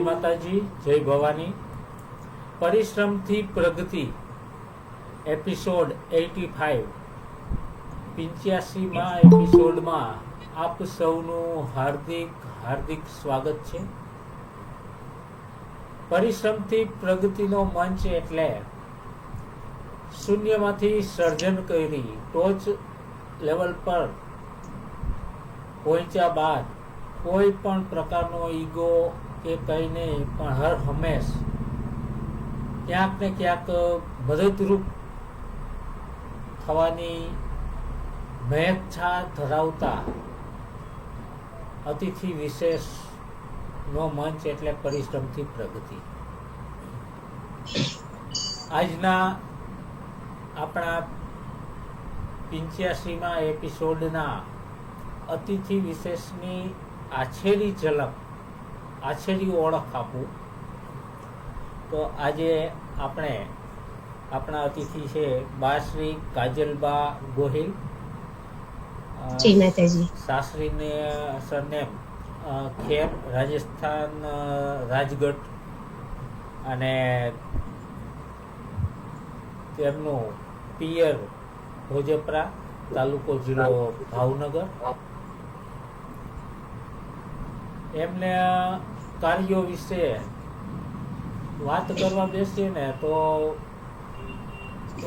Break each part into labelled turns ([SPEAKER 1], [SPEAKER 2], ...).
[SPEAKER 1] માતાજી, જય ભવાની. પરિશ્રમથી પ્રગતિ એપિસોડ 85 એપિસોડમાં આપ સૌનું હાર્દિક સ્વાગત છે. પરિશ્રમથી પ્રગતિનો મંચ એટલે શૂન્યમાંથી સર્જન કરી ટોચ લેવલ પર પહોંચ્યા બાદ કોઈ પણ પ્રકારનો ઈગો કે કંઈ નહીં, પણ હર હંમેશ ક્યાંક ને ક્યાંક મદદરૂપ થવાની મહેચ્છા ધરાવતા અતિથિ વિશેષનો મંચ એટલે પરિશ્રમથી પ્રગતિ. આજના આપણા 85મા એપિસોડના અતિથિ વિશેષની આછેરી ઝલક, આછેરી ઓળખ આપું તો આજે આપણા અતિથિ છે બા શ્રી કાજલબા ગોહિલ.
[SPEAKER 2] જય માતાજી.
[SPEAKER 1] સાસરીને સરનેમ ખેર, રાજસ્થાન, રાજગઢ, અને તેમનું પિયર ભોજપરા, તાલુકો જિલ્લો ભાવનગર. એમને કાર્યો વિશે વાત કરવા બેસીએ ને તો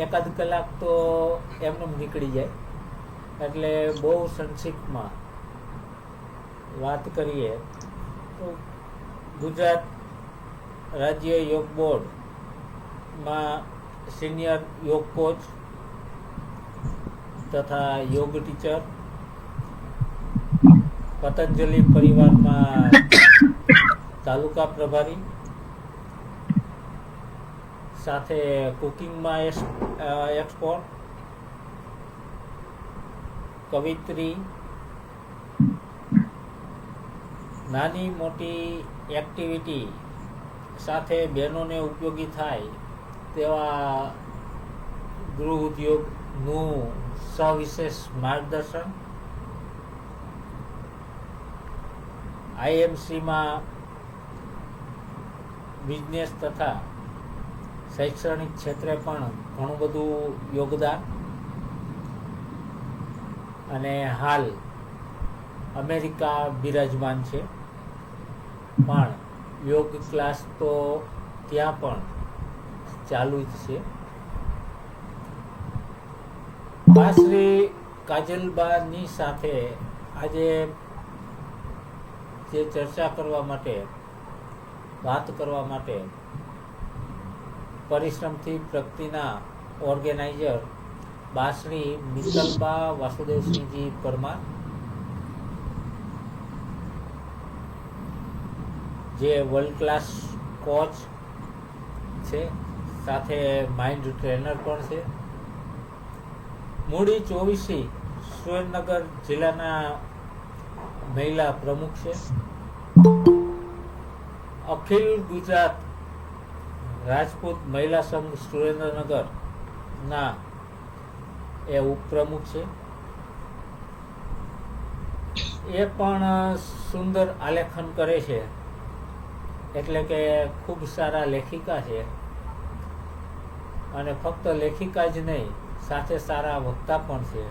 [SPEAKER 1] એકાદ કલાક તો એમને નીકળી જાય, એટલે બહુ સંક્ષિપ્તમાં વાત કરીએ તો ગુજરાત રાજ્ય યોગ બોર્ડમાં સિનિયર યોગ કોચ તથા યોગ ટીચર, પતંજલિ પરિવારમાં તાલુકા પ્રભારી, સાથે કુકિંગમાં એક્સપર્ટ, કવિત્રી, નાની મોટી એક્ટિવિટી સાથે બહેનોને ઉપયોગી થાય તેવા ગૃહ ઉદ્યોગનું સવિશેષ માર્ગદર્શન, આઈએમસીમાં બિઝનેસ તથા શૈક્ષણિક ક્ષેત્રે પણ ઘણું બધું યોગદાન, અને હાલ અમેરિકા બિરાજમાન છે, પણ યોગ ક્લાસ તો ત્યાં પણ ચાલુ જ છે. બા શ્રી કાજલબાની સાથે આજે જે ચર્ચા કરવા માટે, વાત કરવા માટે પરિશ્રમથી પ્રગતિના ઓર્ગેનાઇઝર બા શ્રી મિત્તલબા વાસુદેવસિંહજી પરમાર, જે વર્લ્ડ ક્લાસ કોચ છે, સાથે માઇન્ડ ટ્રેનર પણ છે. મૂડી 24 સુરેન્દ્રનગર જિલ્લાના મહિલા પ્રમુખ છે. અખિલ ગુજરાત રાજપૂત મહિલા સંઘ સુરેન્દ્રનગર ના એ ઉપપ્રમુખ છે. એ પણ સુંદર આલેખન કરે છે, એટલે કે ખૂબ સારા લેખિકા છે, અને ફક્ત લેખિકા જ નહીં, સાથે સારા વક્તા પણ છે,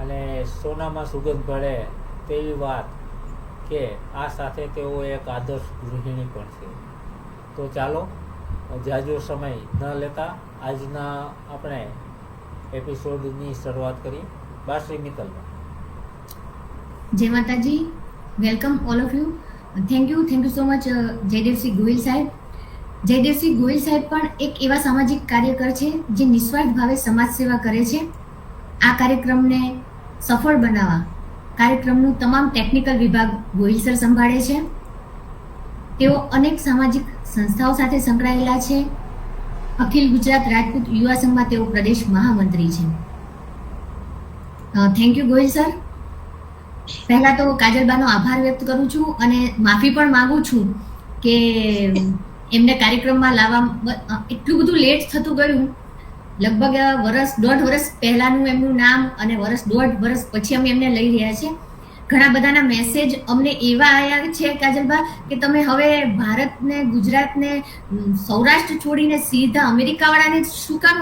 [SPEAKER 1] અને સોનામાં સુગંધ ભળે તેવી વાત કે આ સાથે તેઓ એક આદર્શ ગૃહિણી પણ છે. તો ચાલો જાજો સમય ન લેતા આજના આપણે એપિસોડની શરૂઆત કરીએ. બા શ્રી મિત્તલબા.
[SPEAKER 2] જય માતાજી. Welcome all of you. Thank you so much Jaydevsinh Gohil સાહેબ. જયદેવસિંહ ગોહિલ સાહેબ પણ એક એવા સામાજિક કાર્યકર છે જે નિસ્વાર્થ ભાવે સમાજ સેવા કરે છે. આ કાર્યક્રમને સફળ બનાવવા કાર્યક્રમનું તમામ ટેકનિકલ વિભાગ ગોહિલ સર સંભાળે છે. તેઓ અનેક સામાજિક સંસ્થાઓ સાથે સંકળાયેલા છે. અખિલ ગુજરાત રાજપૂત યુવા સંઘમાં તેઓ પ્રદેશ મહામંત્રી છે. Thank you Gohil sir. પહેલા તો કાજલબાનો આભાર વ્યક્ત કરું છું અને માફી પણ માંગુ છું કે એમને કાર્યક્રમમાં લાવવા એટલું બધું લેટ થતું ગયું. લગભગ દોઢ વર્ષ પહેલાનું એમનું નામ અને દોઢ વર્ષ પછી અમે એમને લઈ રહ્યા છે. ઘણા બધાના મેસેજ અમને એવા આવ્યા છે કાજલબા કે તમે હવે ભારતને ગુજરાતને સૌરાષ્ટ્ર છોડીને સીધા અમેરિકાવાળાને શું કામ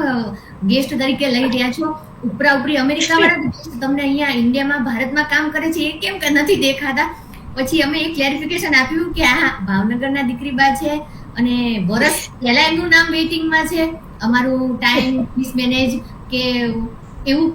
[SPEAKER 2] ગેસ્ટ તરીકે લઈ રહ્યા છો? ઉપરા ઉપરી અમેરિકાવાળા ગેસ્ટ તમને અહીંયા ઇન્ડિયામાં ભારતમાં કામ કરે છે એ કેમ કે નથી દેખાતા? પછી અમે એક ક્લેરિફિકેશન આપ્યું કે આ ભાવનગરના દીકરીબા છે અને વર્ષ પહેલા એમનું નામ વેઇટિંગમાં છે. અમારું ટાઈમ મિસમેનેજ કે એવું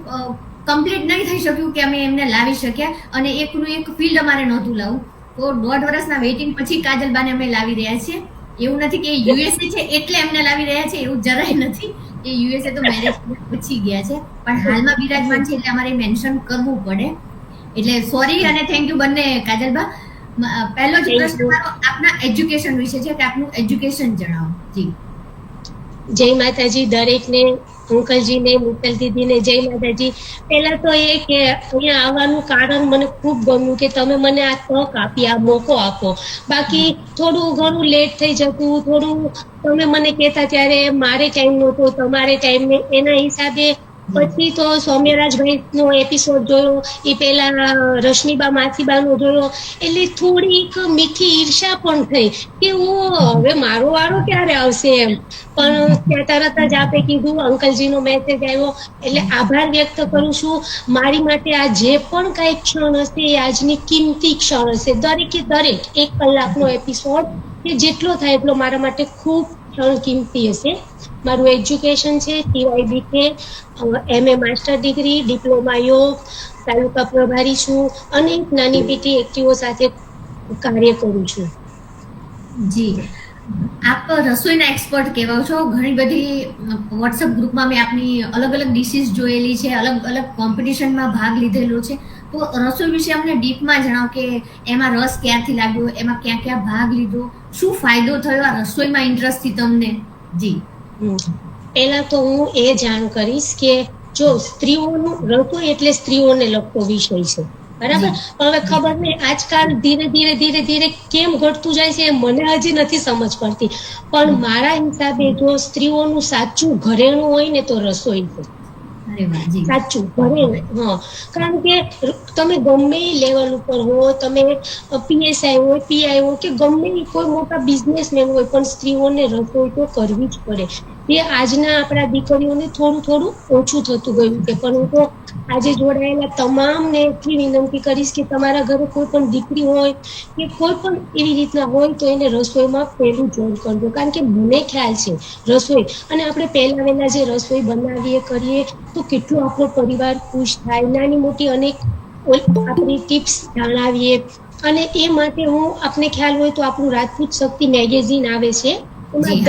[SPEAKER 2] કમ્પ્લીટ નહીં થઈ શક્યું કે અમે એમને લાવી શક્યા, અને એકનું એક ફિલ્ડ અમારે નહોતું લાવવું, તો 1.5 વર્ષના વેઇટિંગ પછી કાજલબાને અમે લાવી રહ્યા છીએ. એવું નથી કે યુએસએ છે એટલે એમને લાવી રહ્યા છે, એવું જરાય નથી. એ યુએસએ તો મેરેજ પછી ગયા છે, પણ હાલમાં બિરાજમાન છે એટલે અમારે મેન્શન કરવું પડે. એટલે સોરી અને થેન્ક યુ બંને કાજલબા. પહેલો જ પ્રશ્ન મારો આપના એજ્યુકેશન વિશે છે કે આપનું એજ્યુકેશન જણાવો. જી
[SPEAKER 3] જય માતાજી દરેકને, અંકલજીને, મિત્તલ દીદીને જય માતાજી. પહેલા તો એ કે અહીંયા આવવાનું કારણ મને ખૂબ ગમ્યું કે તમે મને આ તક આપી, આ મોકો આપો. બાકી થોડું ઘણું લેટ થઈ જતું, થોડું તમે મને કહેતા ત્યારે મારે ટાઈમ નહોતો, તમારે ટાઈમ ને એના હિસાબે. પછી તો સૌમ્યરાજભાઈ નો એપિસોડ જોયો, એ પેલા રશ્મિબા માસીબાનો જોયો, એટલે થોડીક મીઠી ઈર્ષા પણ થઈ કે હવે મારો વારો ક્યારે આવશે એમ. પણ ત્યાં તરત જ આપે કીધું, અંકલજીનો મેસેજ આવ્યો, એટલે આભાર વ્યક્ત કરું છું. મારી માટે આ જે પણ કઈ ક્ષણ હશે એ આજની કિંમતી ક્ષણ હશે. દરેકે દરેક 1 કલાકનો એપિસોડ કે જેટલો થાય એટલો મારા માટે ખૂબ ક્ષણ કિંમતી હશે. મારું એજ્યુકેશન છે TYBK, MA master degree, diploma યોગ, તાલુકા પ્રભારી છું અને નાની પેટી એક્ટિવો સાથે કાર્ય કરું છું.
[SPEAKER 2] જી, આપ રસોઈના એક્સપર્ટ કહેવાઓ છો. ઘણી બધી વોટ્સઅપ ગ્રુપમાં મેં આપની અલગ અલગ ડિશિસ જોયેલી છે, અલગ અલગ કોમ્પિટિશનમાં ભાગ લીધેલો છે. તો રસોઈ વિશે અમને ડીપમાં જણાવો કે એમાં રસ ક્યારથી લાગ્યો, એમાં ક્યાં ક્યાં ભાગ લીધો, શું ફાયદો થયો આ રસોઈમાં ઇન્ટરેસ્ટથી તમને? જી,
[SPEAKER 3] પહેલા તો હું એ જાણ કરીશ કે જો સ્ત્રીઓનું રસોઈ એટલે સ્ત્રીઓને લગતો વિષય છે, બરાબર. હવે ખબર નહીં આજકાલ ધીરે ધીરે ધીરે ધીરે કેમ ઘટતું જાય છે મને હજી નથી સમજ પડતી, પણ મારા હિસાબે જો સ્ત્રીઓનું સાચું ઘરેણું હોય ને તો રસોઈ છે. સાચું ઘરેણું. હા, કારણ કે તમે ગમે લેવલ ઉપર હો, તમે PSI હોય, PI હોય કે ગમે કોઈ મોટા બિઝનેસમેન હોય, પણ સ્ત્રીઓને રસોઈ તો કરવી જ પડે. એ આજના આપણા દીકરીઓને થોડું થોડું ઓછું થતું ગયું છે, પણ હું તો આજે જોડાયેલા તમામને એટલી વિનંતી કરીશ કે તમારા ઘરે કોઈ પણ દીકરી હોય કે કોઈ પણ એવી રીતના હોય તો એને રસોઈમાં પહેલું જોઈન કરજો. કારણ કે મને ખ્યાલ છે રસોઈ, અને આપણે પહેલા વહેલા જે રસોઈ બનાવીએ કરીએ તો કેટલો આપણો પરિવાર ખુશ થાય. નાની મોટી અનેક આપણી ટિપ્સ જણાવીએ, અને એ માટે હું આપને ખ્યાલ હોય તો આપણું રાજપૂત શક્તિ મેગેઝિન આવે છે, એમાં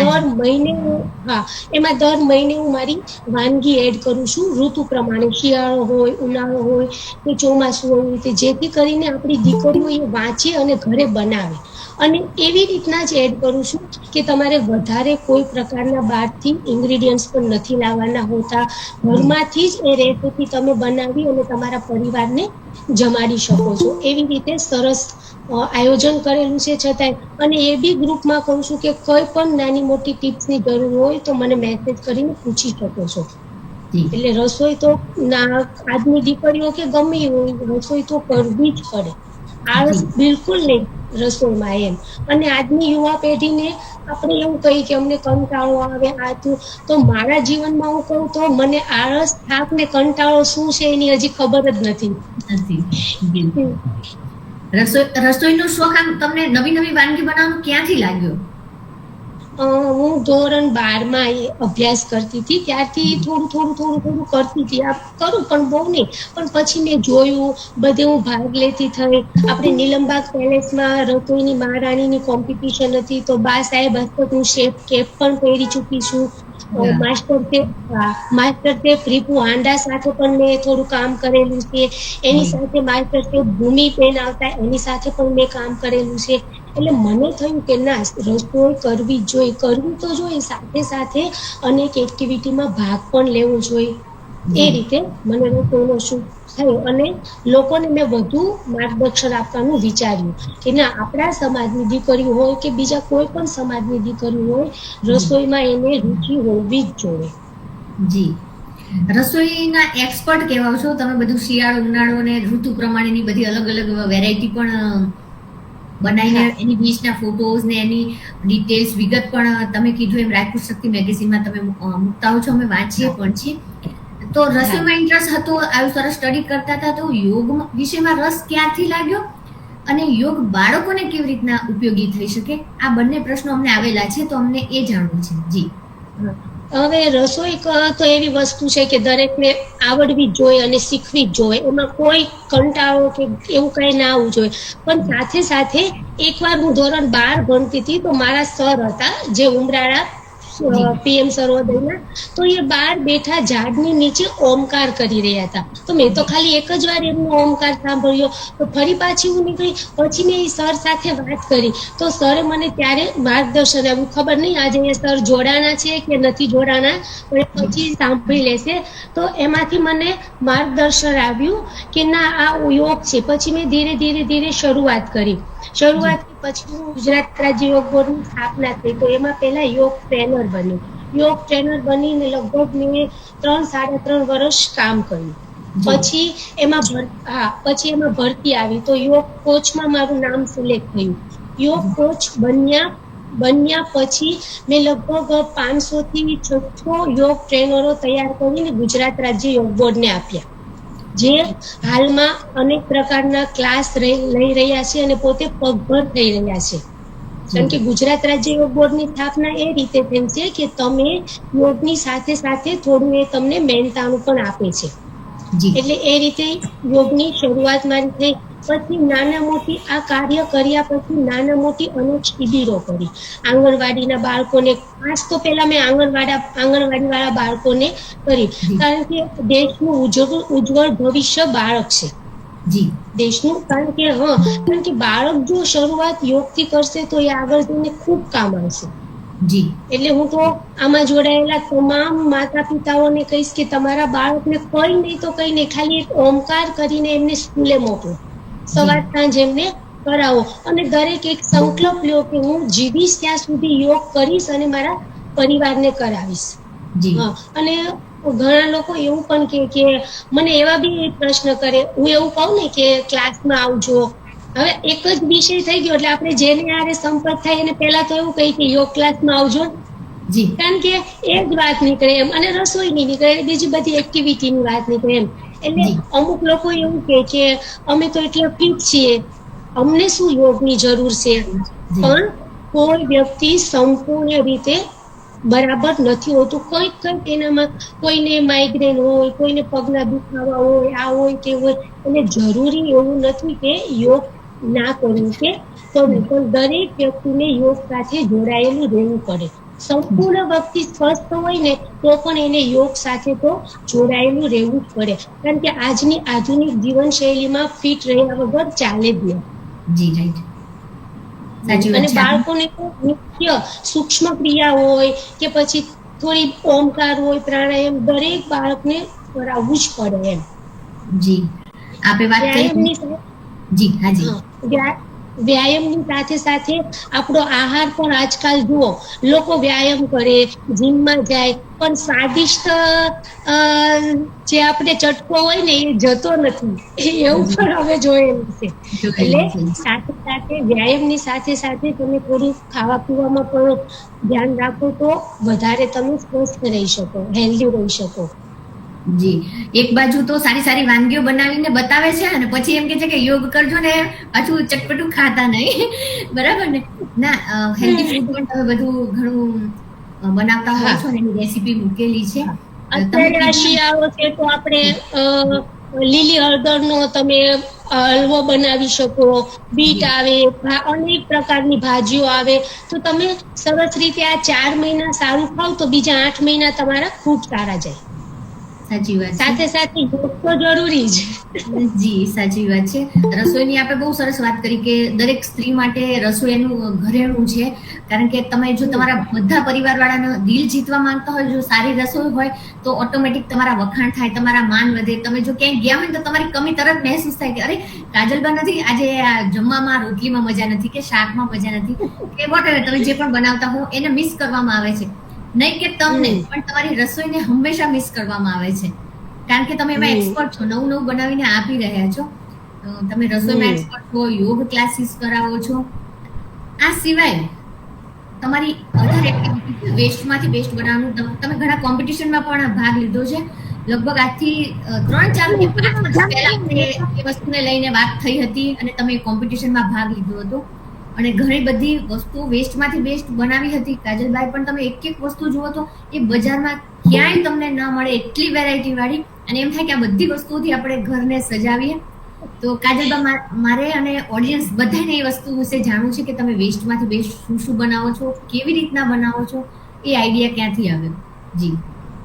[SPEAKER 3] દર મહિને હું મારી વાનગી એડ કરું છું ઋતુ પ્રમાણે. શિયાળો હોય, ઉનાળો હોય કે ચોમાસું હોય, જેથી કરીને આપણી દીકરીઓ એ વાંચે અને ઘરે બનાવે. અને એવી રીતના જ એડ કરું છું કે તમારે વધારે કોઈ પ્રકારના બહારથી ઇન્ગ્રેડિયન્ટ્સ પણ નથી લાવવાના હોતા. ઘરમાંથી જ એ રેસીપી તમે બનાવી અને તમારા પરિવારને જમાડી શકો છો. એવી રીતે સરસ આયોજન કરેલું છે છતાંય. અને એ બી ગ્રુપમાં કહું છું કે કોઈ પણ નાની મોટી ટિપ્સની જરૂર હોય તો મને મેસેજ કરીને પૂછી શકો છો. એટલે રસોઈ તો આજની દીકરીઓ કે ગમે હોય, રસોઈ તો કરવી જ પડે. આળસ બિલકુલ નહીં રસોઈમાં એમ. અને આજની યુવા પેઢીને આપણે એવું કહી કે અમને કંટાળો આવે આ તો મારા જીવનમાં હું કહું તો મને આળસ, થાક ને કંટાળો શું છે એની હજી ખબર જ નથી.
[SPEAKER 2] રસોઈનો શોખ આમ તમને નવી નવી વાનગી બનાવવાનું ક્યાંથી લાગ્યો?
[SPEAKER 3] હું ધોરણ 12માં અભ્યાસ કરતી હતી ત્યારથી થોડું કરતી હતી. આ કરું પણ બહુ નહીં. પણ પછી મેં જોયું, બધે હું ભાગ લેતી થઈ. આપણે નીલમબાગ પેલેસમાં રસોઈની મહારાણીની કોમ્પિટિશન હતી તો બા સાહેબ હસ્તક હું શેફ કેપ પણ પહેરી ચૂકી છું. માસ્ટર શેફ રીપુ હાંડા સાથે પણ મેં થોડું કામ કરેલું છે. એની સાથે માસ્ટર શેફ ભૂમિબેન આવતા, એની સાથે પણ મેં કામ કરેલું છે. એટલે મને થયું કે ના, રસોઈ કરવી જોઈએ, કરવી તો જોઈએ, સાથે સાથે અનેક એક્ટિવિટીમાં ભાગ પણ લેવો જોઈએ. એ રીતે મને રસોઈનો શોખ થયો અને લોકોને મેં વધુ માર્ગદર્શન આપવાનું વિચાર્યું કે ના, આપણા સમાજની દીકરી હોય કે બીજા કોઈ પણ સમાજની દીકરી હોય, રસોઈમાં એને રુચિ હોવી જ જોઈએ.
[SPEAKER 2] જી, રસોઈના એક્સપર્ટ કહેવાઓ છો તમે. બધું શિયાળો ઉનાળો અને ઋતુ પ્રમાણેની બધી અલગ અલગ વેરાયટી પણ બનાવીને એની બીચના ફોટોઝ ને એની ડિટેલ્સ વિગત પણ તમે કીધું એમ રાજપૂત શક્તિ મેગેઝિનમાં તમે મૂકતા હો છો, અમે વાંચીએ પણ છીએ. તો રસોઈમાં ઇન્ટરેસ્ટ હતો, આવું સરસ સ્ટડી કરતા હતા, તો યોગ વિષયમાં રસ ક્યાંથી લાગ્યો અને યોગ બાળકોને કેવી રીતના ઉપયોગી થઈ શકે, આ બંને પ્રશ્નો અમને આવેલા છે, તો અમને એ જાણવું છે. જી.
[SPEAKER 3] હવે રસોઈ તો એવી વસ્તુ છે કે દરેકને આવડવી જ જોઈએ અને શીખવી જ જોઈએ, એમાં કોઈ કંટાળો કે એવું કઈ ના આવવું જોઈએ. પણ સાથે સાથે એકવાર હું ધોરણ 12 ભણતી હતી, તો મારા સર હતા જે ઉમરાળા PM સર્વોદયના, તો એ બહાર બેઠા ઝાડની નીચે ઓમકાર કરી રહ્યા હતા. તો મેં તો ખાલી એક જ વાર એમનો ઓમકાર સાંભળ્યો, તો ફરી પાછી હું નીકળી. પછી મેં એ સર સાથે વાત કરી, તો સરે મને ત્યારે માર્ગદર્શન આપ્યું. ખબર નહીં આજે એ સર જોડાણા છે કે નથી જોડાણા, પણ પછી સાંભળી લેશે. તો એમાંથી મને માર્ગદર્શન આવ્યું કે ના આ યોગ છે. પછી મેં ધીરે ધીરે ધીરે શરૂઆત કરી. પછી હું ગુજરાત રાજ્ય યોગ બોર્ડની સ્થાપના થઈ, તો એમાં પહેલા યોગ ટ્રેનર બની. યોગ ટ્રેનર બનીને લગભગ મેં 3-3.5 વર્ષ કામ કર્યું. પછી એમાં ભરતી આવી, તો યોગ કોચમાં મારું નામ સિલેક્ટ થયું. યોગ કોચ બન્યા પછી મેં લગભગ 500 થી 600 યોગ ટ્રેનરો તૈયાર કરીને ગુજરાત રાજ્ય યોગ બોર્ડને આપ્યા, જે હાલમાં અનેક પ્રકારના ક્લાસ લઈ રહ્યા છે અને પોતે પગભર થઈ રહ્યા છે. કારણ કે ગુજરાત રાજ્ય યોગ બોર્ડની સ્થાપના એ રીતે થઈ છે કે તમે યોગની સાથે સાથે થોડું એ તમને મહેનતાણું પણ આપે છે. એટલે એ રીતે યોગની શરૂઆત મારી થઈ. પછી નાના મોટી આ કાર્ય કર્યા પછી નાના મોટી અનેક શિબિરો કરી. આંગણવાડીના બાળકોને, ખાસ તો પહેલા મેં આંગણવાડી વાળા બાળકોને કરી, કારણ કે દેશનું ઉજ્જવળ ભવિષ્ય બાળક છે દેશનું. કારણ કે બાળક જો શરૂઆત યોગથી કરશે તો એ આગળ જઈને ખૂબ કામ આવશે. એટલે હું તો આમાં જોડાયેલા તમામ માતા પિતાઓને કહીશ કે તમારા બાળકને કઈ નહીં તો કઈ નહીં, ખાલી એક ઓમકાર કરીને એમને સ્કૂલે મોકલો, સવાર સાંજ એમને કરાવો, અને દરેક એક સંકલ્પ લ્યો કે હું જીવીશ ત્યાં સુધી યોગ કરીશ અને મારા પરિવારને કરાવીશ. અને ઘણા લોકો એવું પણ કે મને એવા બી પ્રશ્ન કરે, હું એવું કહું ને કે ક્લાસમાં આવજો. હવે એક જ વિષય થઈ ગયો એટલે આપણે જેને આરે સંપર્ક થાય એને પહેલા તો એવું કહી કે યોગ ક્લાસમાં આવજો, કારણ કે એ જ વાત નીકળે એમ, અને રસોઈની નીકળે, બીજી બધી એક્ટિવિટીની વાત નીકળે એમ. એટલે અમુક લોકો એવું કે અમે તો એટલા ફિટ છીએ, અમને શું યોગની જરૂર છે. પણ કોઈ વ્યક્તિ સંપૂર્ણ રીતે બરાબર નથી હોતું. કંઈક એનામાં, કોઈને માઇગ્રેન હોય, કોઈને પગના દુખાવા હોય, આ હોય તે હોય, એટલે જરૂરી એવું નથી કે યોગ ના કરવું કે પણ દરેક વ્યક્તિને યોગ સાથે જોડાયેલું રહેવું પડે. સંપૂર્ણ વ્યક્તિ સ્વસ્થ હોય ને તો પણ એને યોગ સાથે તો જોડાયેલું રહેવું જ પડે, કારણ કે આજની આધુનિક જીવનશૈલીમાં ફિટ રહ્યા વગર ચાલે જ નહીં. અને બાળકોને તો મુખ્ય સૂક્ષ્મ ક્રિયા હોય કે પછી થોડી ઓમકાર હોય, પ્રાણાયામ, દરેક બાળકને કરાવવું જ પડે એમ. વ્યાયામની સાથે સાથે આપણો આહાર પણ, આજકાલ જુઓ લોકો વ્યાયામ કરે, જીમમાં જાય, પણ સ્વાદિષ્ટ જે આપણે ચટકો હોય ને એ જતો નથી, એવું પણ હવે જોયેલું છે. એટલે સાથે સાથે વ્યાયામની સાથે સાથે તમે થોડું ખાવા પીવામાં પણ ધ્યાન રાખો તો વધારે તમે સ્વસ્થ રહી શકો, હેલ્ધી રહી શકો.
[SPEAKER 2] એક બાજુ તો સારી સારી વાનગીઓ બનાવીને બતાવે છે અને પછી એમ કે છે કે યોગ કરજો ને પાછું ચટપટું ખાતા નહીં, બરાબર ને? ના, હેલ્ધી ફૂડ પણ તમે બધું ઘણું બનાવતા હોવ છો ને એની રેસીપી મૂકેલી છે.
[SPEAKER 3] અત્યારે શિયાળો છે તો આપણે લીલી હળદરનો તમે હલવો બનાવી શકો, બીટ આવે, અનેક પ્રકારની ભાજીઓ આવે, તો તમે સરસ રીતે આ 4 મહિના સારું ખાવ તો બીજા 8 મહિના તમારા ખૂબ સારા જાય.
[SPEAKER 2] સાચી વાત.
[SPEAKER 3] સાથે સાથે યોગ તો જરૂરી છે.
[SPEAKER 2] સાચી વાત છે. રસોઈની આપણે બહુ સરસ વાત કરી કે દરેક સ્ત્રી માટે રસોઈ એનું ઘરેણું છે, કારણ કે તમે જો તમારા બધા પરિવાર વાળાનો દિલ જીતવા માંગતા હોય, જો સારી રસોઈ હોય તો ઓટોમેટિક તમારા વખાણ થાય, તમારા માન વધે. તમે જો ક્યાંય ગયા હોય તો તમારી કમી તરત મહેસૂસ થાય કે અરે કાજલબા નથી, આજે જમવામાં રોટલીમાં મજા નથી કે શાકમાં મજા નથી કે વોટેવર તમે જે પણ બનાવતા હો એને મિસ કરવામાં આવે છે. નહીં કે તમને, પણ તમારી રસોઈને હંમેશા મિસ કરવામાં આવે છે, કારણ કે તમે એમાં એક્સપર્ટ છો, નવું નવું બનાવીને આપી રહ્યા છો. તમે રસોઈમાં એક્સપર્ટ છો, યોગ ક્લાસીસ કરાવો છો. આ સિવાય તમારી અધર એક્ટિવિટી વેસ્ટમાંથી બેસ્ટ બનાવવાનું, તમે ઘણા કોમ્પિટિશનમાં પણ ભાગ લીધો છે. લગભગ આજથી 3-4 કે 5 વર્ષ પહેલા એ વસ્તુને લઈને વાત થઈ હતી અને તમે કોમ્પિટિશનમાં ભાગ લીધો હતો અને ઘણી બધી વસ્તુઓ વેસ્ટમાંથી બેસ્ટ બનાવી હતી. કાજલભાઈ, પણ તમે એક એક વસ્તુ જુઓ તો એ બજારમાં ક્યાંય તમને ન મળે એટલી વેરાયટી વાળી, અને એમ થાય કે આ બધી વસ્તુઓથી આપણે ઘરને સજાવીએ. તો કાજલબા, મારે અને ઓડિયન્સ બધાને એ વસ્તુ વિશે જાણવું છે કે તમે વેસ્ટમાંથી બેસ્ટ શું શું બનાવો છો, કેવી રીતના બનાવો છો, એ આઈડિયા ક્યાંથી આવ્યો? જી.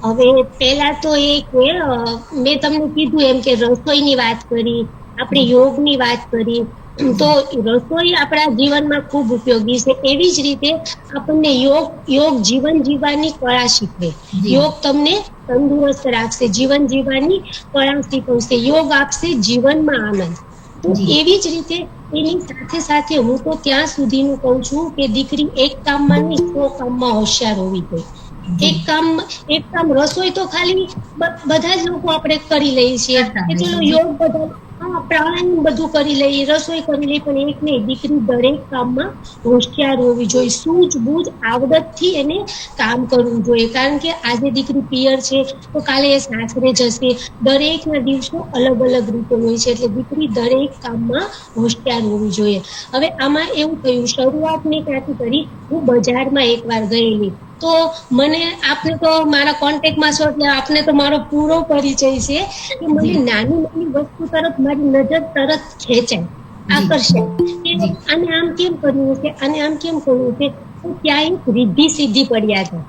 [SPEAKER 3] હવે પહેલા તો એ કે મેં તમને કીધું એમ કે રસોઈની વાત કરી, આપણે યોગની વાત કરી, તો રસોઈ આપણા જીવનમાં ખૂબ ઉપયોગી છે. એવી જ રીતે આપણને યોગ જીવન જીવવાની કળા શીખવે. યોગ તમને તંદુરસ્ત રાખશે, જીવન જીવવાની કળા શીખવશે, યોગ આપશે જીવનમાં આનંદ. તો એવી જ રીતે એની સાથે સાથે હું તો ત્યાં સુધીનું કહું છું કે દીકરી એક કામમાં નહીં 100 કામમાં હોશિયાર હોવી જોઈએ. એક કામ રસોઈ તો ખાલી બધા જ લોકો આપણે કરી લઈએ છીએ કે ચલો યોગ બધા પ્રાણાયામ બધું કરી લઈએ, રસોઈ કરી લઈએ, પણ એક નહીં, દીકરી દરેક કામમાં હોશિયાર હોવી જોઈએ. સૂઝબૂઝ આવડતથી એને કામ કરવું જોઈએ, કારણ કે આજે દીકરી પિયર છે તો કાલે એ સાસરે જશે. દરેકના દિવસો અલગ અલગ રીતે હોય છે, એટલે દીકરી દરેક કામમાં હોશિયાર હોવી જોઈએ. હવે આમાં એવું થયું, શરૂઆત મેં ક્યાંથી કરી, હું બજારમાં એકવાર ગયેલી, તો મને, આપને તો મારા કોન્ટેક્ટમાં છો એટલે આપને તો મારો પૂરો પરિચય છે કે મને નાની નાની વસ્તુ તરફ મારી નજર તરત ખેંચાય, આકર્ષાય. આને આમ કેમ કર્યું છે, આને આમ કેમ કર્યું છે, તો ત્યાં એક રિદ્ધિ સિદ્ધિ પડ્યા છે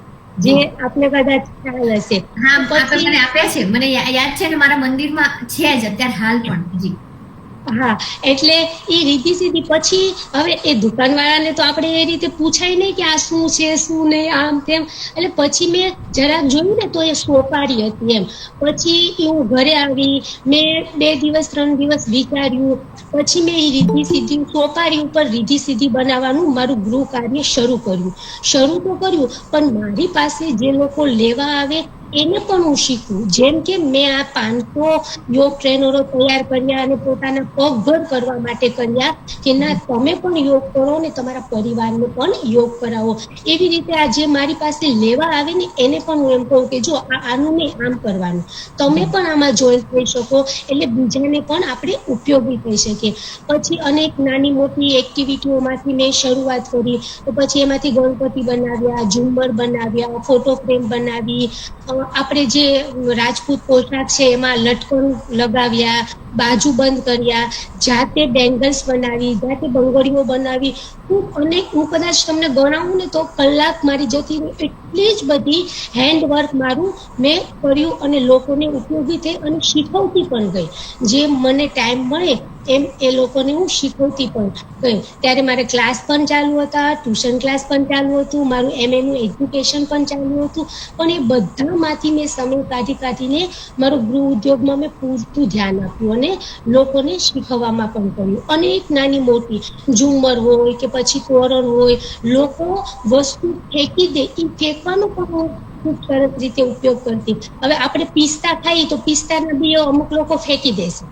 [SPEAKER 3] જે આપને કદાચ ખ્યાલ હશે.
[SPEAKER 2] હા, મને આપ્યા છે, મને યાદ છે ને, મારા મંદિરમાં છે જ અત્યારે હાલ પણ. જી.
[SPEAKER 3] હા, એટલે એ રીતિ સીધી પછી હવે એ દુકાનવાળાને તો આપણે એ રીતે પૂછાય નહીં કે આ શું છે શું નહીં, આમ તેમ. એટલે પછી મેં જરાક જોયું ને તો એ સોપારી હતી એમ. પછી હું ઘરે આવી, મેં 2 દિવસ 3 દિવસ વિચાર્યું, પછી મેં એ રીતિ સીધી સોપારી ઉપર રીતિ સીધી બનાવવાનું મારું ગૃહ કાર્ય શરૂ તો કર્યું, પણ મારી પાસે જે લોકો લેવા આવે એને પણ હું શીખવું. જેમ કે મેં આ 500 યોગ ટ્રેનરો તૈયાર કર્યા અને પોતાના પગભર કરવા માટે કર્યા કે ના, તમે પણ યોગ કરો ને તમારા પરિવારને પણ યોગ કરાવો. એવી રીતે આ જે મારી પાસે લેવા આવે ને એને પણ હું એમ કહું કે જો આનું નહીં, આમ કરવાનું, તમે પણ આમાં જોઈન થઈ શકો, એટલે બીજાને પણ આપણે ઉપયોગી થઈ શકીએ. પછી અનેક નાની મોટી એક્ટિવિટીઓમાંથી મેં શરૂઆત કરી, તો પછી એમાંથી ગણપતિ બનાવ્યા, ઝુમ્મર બનાવ્યા, ફોટો ફ્રેમ બનાવી, આપણે જે રાજપૂત પોશાક છે એમાં લટકણ લગાવ્યા, બાજુ બંધ કર્યા, જાતે બેંગલ્સ બનાવી, જાતે બંગડીઓ બનાવી. હું કદાચ તમને ગણાવું ને તો કલાક મારી જતી રહી, એટલી જ બધી હેન્ડવર્ક મારું મેં કર્યું અને લોકોને ઉપયોગી થઈ અને શીખવતી પણ ગઈ. જેમ મને ટાઈમ મળે એમ એ લોકોને હું શીખવતી પણ ગઈ. ત્યારે મારે ક્લાસ પણ ચાલુ હતા, ટ્યુશન ક્લાસ પણ ચાલુ હતું, મારું MA એજ્યુકેશન પણ ચાલુ હતું, પણ એ બધામાંથી મેં સમય કાઢીને મારું ગૃહ ઉદ્યોગમાં મેં પૂરતું ધ્યાન આપ્યું અને લોકોને શીખવવામાં પણ કર્યું. અને એક નાની મોટી ઝુમ્મર હોય કે પછી તોરણ હોય, લોકો વસ્તુ ફેંકી દે, એ ફેંકવાનો પણ હું ખૂબ સરસ રીતે ઉપયોગ કરતી. હવે આપણે પિસ્તા ખાઈએ તો પિસ્તાના બી અમુક લોકો ફેંકી દેશે,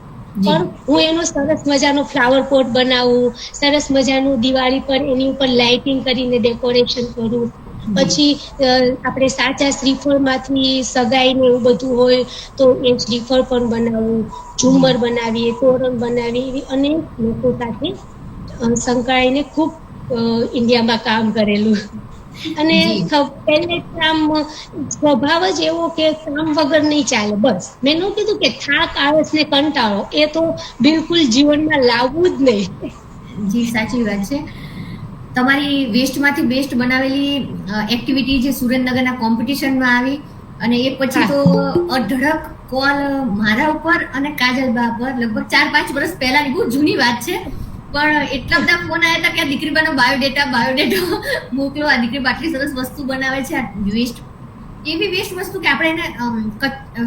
[SPEAKER 3] પણ હું એનો સરસ મજાનો ફ્લાવર પોટ બનાવું, સરસ મજાનું દિવાળી પર એની ઉપર લાઇટિંગ કરીને ડેકોરેશન કરું. પછી આપણે સાચા શ્રીફળમાંથી સગાઈને એવું બધું હોય તો એ શ્રીફળ પણ બનાવું, ઝુમ્મર બનાવીએ, તોરણ બનાવીએ, એવી અનેક લોકો સાથે સંકળાઈને ખૂબ ઇન્ડિયામાં કામ કરેલું. અને પહેલે કામ સ્વભાવ જ એવો કે કામ વગર નહીં ચાલે. બસ મેં ન કીધું કે થાક, આળસ ને કંટાળો એ તો બિલકુલ જીવનમાં લાવવું જ નહીં.
[SPEAKER 2] જી, સાચી વાત છે. તમારી વેસ્ટમાંથી બેસ્ટ બનાવેલી એક્ટિવિટી જે સુરેન્દ્રનગરના કોમ્પિટિશનમાં આવી, અને એ પછી તો અઢળક કોલ મારા ઉપર અને કાજલબા પર, લગભગ 4-5 વર્ષ પહેલાની બહુ જૂની વાત છે, પણ એટલા બધા ફોન આવ્યા હતા કે આ દીકરીબાનો બાયોડેટા મોકલો, આ દીકરી આટલી સરસ વસ્તુ બનાવે છે. આ વેસ્ટ, એવી વેસ્ટ વસ્તુ કે આપણે એને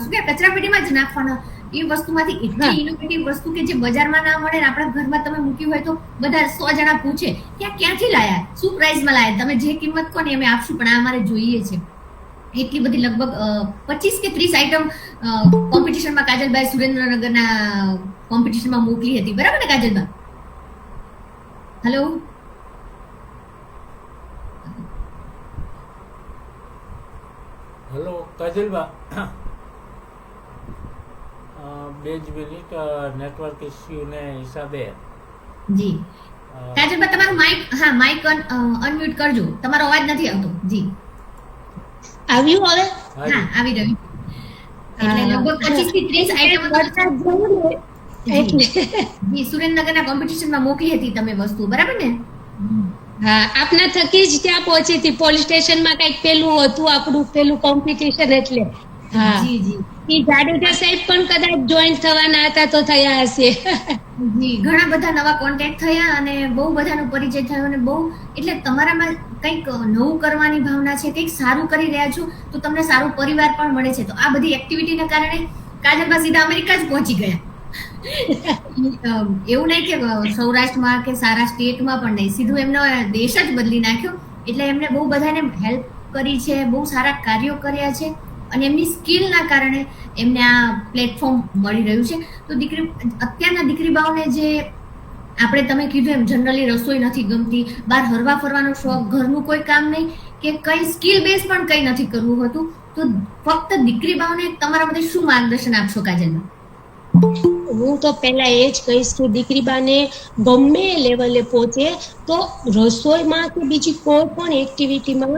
[SPEAKER 2] શું કે કચરા પેટીમાં જ નાખવાના, એ વસ્તુમાંથી એટલી ઇનોવેટિવ વસ્તુ કે જે બજારમાં ના મળે, આપણા ઘરમાં તમે મૂકી હોય તો બધા 100 જણા પૂછે કે આ ક્યાંથી લાયા, શું પ્રાઇસમાં લાયા, તમે જે કિંમત કહો ને અમે આપશું, પણ આ અમારે જોઈએ છે. એટલી બધી લગભગ 25 કે 30 આઈટમ કોમ્પિટિશનમાં કાજલભાઈ સુરેન્દ્રનગરના કોમ્પિટિશનમાં મોકલી હતી, બરાબર ને કાજલભાઈ? હેલો,
[SPEAKER 1] હેલો કાજલબા, 2 જ મિનિટ નેટવર્ક ઇસ્યુ ને હિસાબે
[SPEAKER 2] જી કાજલભાઈ તમારું માઇક અનમ્યુટ કરજો, તમારો અવાજ નથી આવતો. જી
[SPEAKER 3] આવ્યું હવે?
[SPEAKER 2] હા, આવી રહ્યું. એટલે લગભગ 25 થી 30 આઈટમ જી સુરેન્દ્રનગરના કોમ્પિટિશનમાં મોકલી હતી તમે વસ્તુ, બરાબર ને?
[SPEAKER 3] હા, આપના થકી જ ત્યાં પહોંચી હતી. પોલીસ સ્ટેશનમાં કઈક પેલું હતું આપણું પેલું કોમ્પિટિશન, એટલે હા
[SPEAKER 2] જી જી
[SPEAKER 3] ઈ જાડેજા સાહેબ પણ કદાચ જોઈન થવાના હતા તો થયા હશે.
[SPEAKER 2] જી ઘણા બધા નવા કોન્ટેક્ટ થયા અને બહુ બધાનો પરિચય થયો અને બહુ એટલે તમારામાં કંઈક નવું કરવાની ભાવના છે, કંઈક સારું કરી રહ્યા છો તો તમને સારો પરિવાર પણ મળે છે. તો આ બધી એક્ટિવિટીના કારણે કાજલબા સીધા અમેરિકા જ પહોંચી ગયા. એવું નહીં કે સૌરાષ્ટ્રમાં કે સારા સ્ટેટમાં પણ નહીં, સીધું એમનો દેશ જ બદલી નાખ્યો. એટલે એમને બહુ બધાને હેલ્પ કરી છે, બહુ સારા કાર્યો કર્યા છે અને એમની સ્કિલના કારણે એમને આ પ્લેટફોર્મ મળી રહ્યું છે. તો અત્યારના દીકરી બાઓને જે આપણે તમે કીધું એમ જનરલી રસોઈ નથી ગમતી, બહાર હરવા ફરવાનો શોખ, ઘરનું કોઈ કામ નહીં કે કઈ સ્કિલ બેઝ પણ કઈ નથી કરવું હતું, તો ફક્ત દીકરી બાઓને તમારા માટે શું માર્ગદર્શન આપશો કાજલમાં?
[SPEAKER 3] હું તો પહેલા એ જ કહીશ કે દીકરી બાને ગમે લેવલે પહોંચે તો રસોઈમાં કે બીજી કોઈ પણ એક્ટિવિટીમાં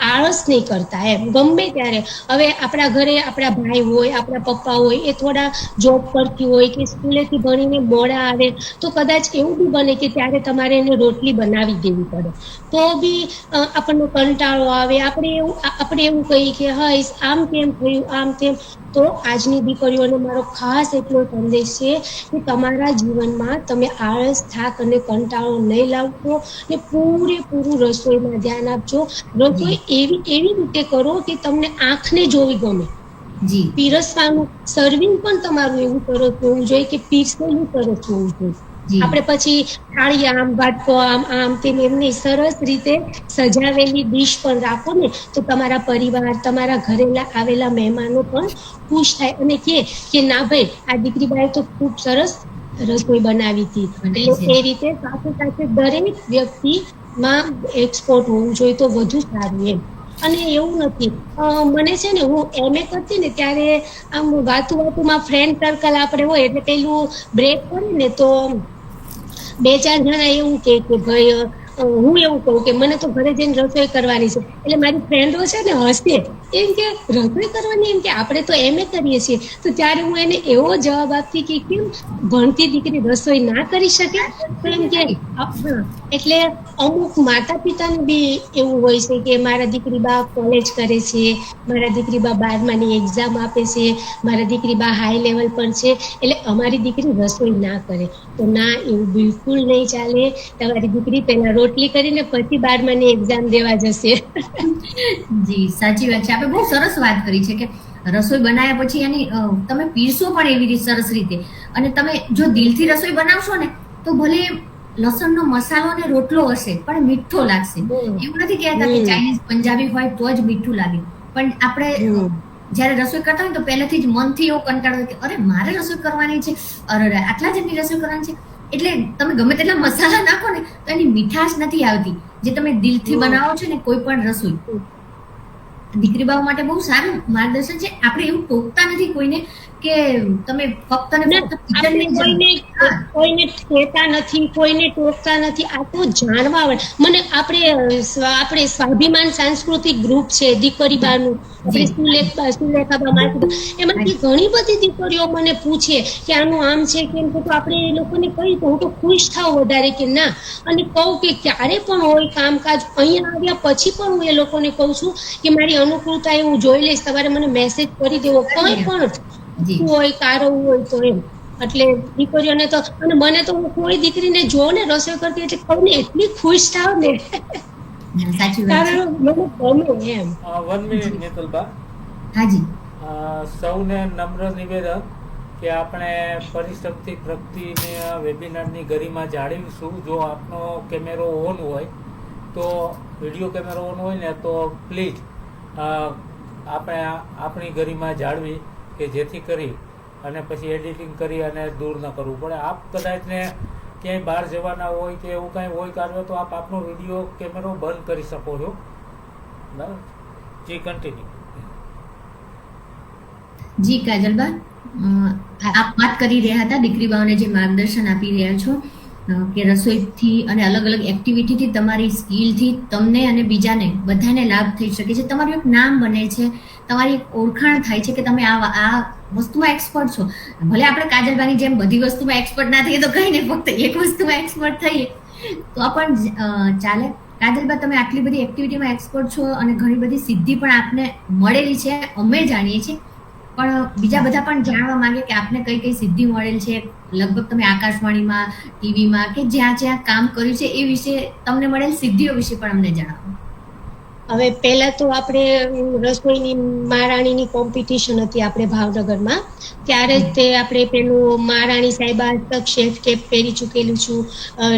[SPEAKER 3] આળસ નહીં કરતા એમ, ગમે ત્યારે. હવે આપણા ઘરે આપણા ભાઈ હોય, આપણા પપ્પા હોય, એ થોડા જોબ કરતી હોય કે સ્કૂલેથી ભણીને મોડા આવે તો કદાચ એવું બી બને કે ત્યારે તમારે એને રોટલી બનાવી દેવી પડે, તો બી આપણને કંટાળો આવે. આપણે એવું કહીએ કે હા આમ કેમ થયું, આમ તેમ. તો આજની દીકરીઓને મારો ખાસ એટલો સંદેશ છે કે તમારા જીવનમાં તમે આળસ, થાક અને કંટાળો નહીં લાવશો ને પૂરેપૂરું રસોઈમાં ધ્યાન આપજો. રસોઈ એવી રીતે કરો કે તમને આંખને જોવી ગમે.
[SPEAKER 2] જી
[SPEAKER 3] પીરસવાનું સર્વિંગ પણ તમારું એવું સરસ હોવું જોઈએ કે પીરસેલું સરસ હોવું જોઈએ. આપણે પછી થાળી આમ વાટકો આમ તેમ એમની સરસ રીતે સજાવેલી ડીશ પણ રાખો ને તો તમારા પરિવાર, તમારા ઘરે આવેલા મહેમાનો પણ ખુશ થાય અને કે ના ભાઈ આ દીકરી બાએ તો ખૂબ સરસ રસોઈ બનાવી હતી. એટલે એ રીતે સાથે સાથે દરેક વ્યક્તિમાં એક્સપોર્ટ હોવું જોઈએ તો વધુ સારું એમ. અને એવું નથી, મને છે ને હું MA કરતી ને ત્યારે આમ વાતુમાં ફ્રેન્ડ સર્કલ આપણે હોય એટલે પેલું બ્રેક પડે ને તો 2-4 જણા એવું કે ભાઈ હું એવું કહું કે મને તો ઘરે જઈને રસોઈ કરવાની છે, એટલે મારી ફ્રેન્ડો છે ને હસે એમ કે રસોઈ કરવાની, એમ કે આપણે તો MA કરીએ છીએ. તો ત્યારે હું એને એવો જવાબ આપતી કે કેમ ભણતી દીકરી રસોઈ ના કરી શકે? તો એમ કે એટલે અમુક માતા પિતાને બી એવું હોય છે કે મારા દીકરી બા કોલેજ કરે છે, મારા દીકરી બા 12માની એક્ઝામ આપે છે, મારા દીકરી બા હાઈ લેવલ પર છે, એટલે અમારી દીકરી રસોઈ ના કરે. તો ના, એવું બિલકુલ નહીં ચાલે. તમારી દીકરી પહેલા રોટલી કરીને પછી 12માની એક્ઝામ દેવા જશે.
[SPEAKER 2] જી સાચી વાત છે. આપણે બહુ સરસ વાત કરી છે કે રસોઈ બનાવ્યા પછી એની તમે પીરસો પણ એવી રીતે સરસ રીતે, અને તમે જો દિલથી રસોઈ બનાવશો ને તો ભલે લસણનો મસાલો ને રોટલો હશે પણ મીઠો લાગશે. એવું નથી કહેતા કે ચાઇનીઝ પંજાબી હોય તો જ મીઠું લાગે, પણ આપણે જયારે રસોઈ કરતા હોય તો પહેલેથી જ મનથી એવો કંટાળો કે અરે મારે રસોઈ કરવાની છે, અરે આટલા જણની રસોઈ કરવાની છે. એટલે તમે ગમે તેટલા મસાલા નાખો ને તો એની મીઠાશ નથી આવતી જે તમે દિલથી બનાવો છો ને કોઈ પણ રસોઈ. દીકરી બાઓ માટે બહુ સારું માર્ગદર્શન છે. આપણે એવું ટોકતા નથી કોઈને કે તમે ફક્ત
[SPEAKER 3] કોઈને કહેતા નથી, કોઈને ટોકતા નથી. આ તો જાણવા આવે. મને આપણે સ્વાભિમાન સાંસ્કૃતિક ગ્રુપ છે દીકરી બાનું, એમાંથી ઘણી બધી દીકરીઓ મને પૂછે કે આનું આમ છે કેમ, તો આપણે એ લોકોને કહી તો હું તો ખુશ થાવ વધારે કે ના. અને કહું કે ક્યારે પણ હોય કામકાજ અહીંયા આવ્યા પછી પણ હું એ લોકોને કહું છું કે મારી અનુકૂળતા હું જોઈ લઈશ, તમારે મને મેસેજ કરી દેવો કંઈ પણ હોય કારો હોય તો એમ. એટલે દીકરીઓને તો, અને મને તો હું કોઈ દીકરીને જો ને રસોઈ કરતી એટલે કહું ને એટલી ખુશ થાવ ને.
[SPEAKER 2] સાચી વાત છે.
[SPEAKER 1] મને ગમે એમ. 1 મિનિટ નિતુલબા.
[SPEAKER 2] હાજી.
[SPEAKER 1] સૌને નમ્ર નિવેદન કે આપણે પરિશક્તિ પ્રગતિની વેબિનારની ગરિમા જાળવીશું. જો આપનો કેમેરો ઓન હોય તો, વિડીયો કેમેરો ઓન હોય ને તો પ્લીઝ આપણે આપણી ગરિમા જાળવી કે જેથી કરી અને પછી એડિટિંગ કરી અને દૂર ન કરવું પડે. આપ કદાચને ક્યાંય બહાર જવાના હોય કે એવું કાંઈ હોય કાર્ય તો આપ આપનો વિડીયો કેમેરો બંધ કરી શકો છો. બરાબર, જી કન્ટિન્યુ.
[SPEAKER 2] જી કાજલબા, આપ વાત કરી રહ્યા હતા દીકરીબાઓને જે માર્ગદર્શન આપી રહ્યા છો કે રસોઈથી અને અલગ અલગ એક્ટિવિટીથી તમારી સ્કિલથી તમને અને બીજાને બધાને લાભ થઈ શકે છે, તમારું એક નામ બને છે, તમારી એક ઓળખાણ થાય છે કે તમે આ વસ્તુમાં એક્સપર્ટ છો. ભલે આપણે કાજલબાની જેમ બધી વસ્તુમાં એક્સપર્ટ ના થઈએ તો કંઈ નહીં, ફક્ત એક વસ્તુમાં એક્સપર્ટ થઈએ તો પણ ચાલે. કાજલબા, તમે આટલી બધી એક્ટિવિટીમાં એક્સપર્ટ છો અને ઘણી બધી સિદ્ધિ પણ આપને મળેલી છે, અમે જાણીએ છીએ, પણ બીજા બધા પણ જાણવા માંગે કે આપને કઈ કઈ સિદ્ધિ મળેલ છે. લગભગ તમે આકાશવાણીમાં, ટીવીમાં કે જ્યાં જ્યાં કામ કર્યું છે એ વિશે તમને મળેલ સિદ્ધિઓ વિશે પણ અમને જણાવો.
[SPEAKER 3] હવે પહેલા તો આપણે રસોઈની મહારાણીની કોમ્પિટિશન હતી આપણે ભાવનગરમાં, ત્યારે જ તે આપણે પેલું મહારાણી સાહેબા તક શેફ કેપ પહેરી ચૂકેલું છું.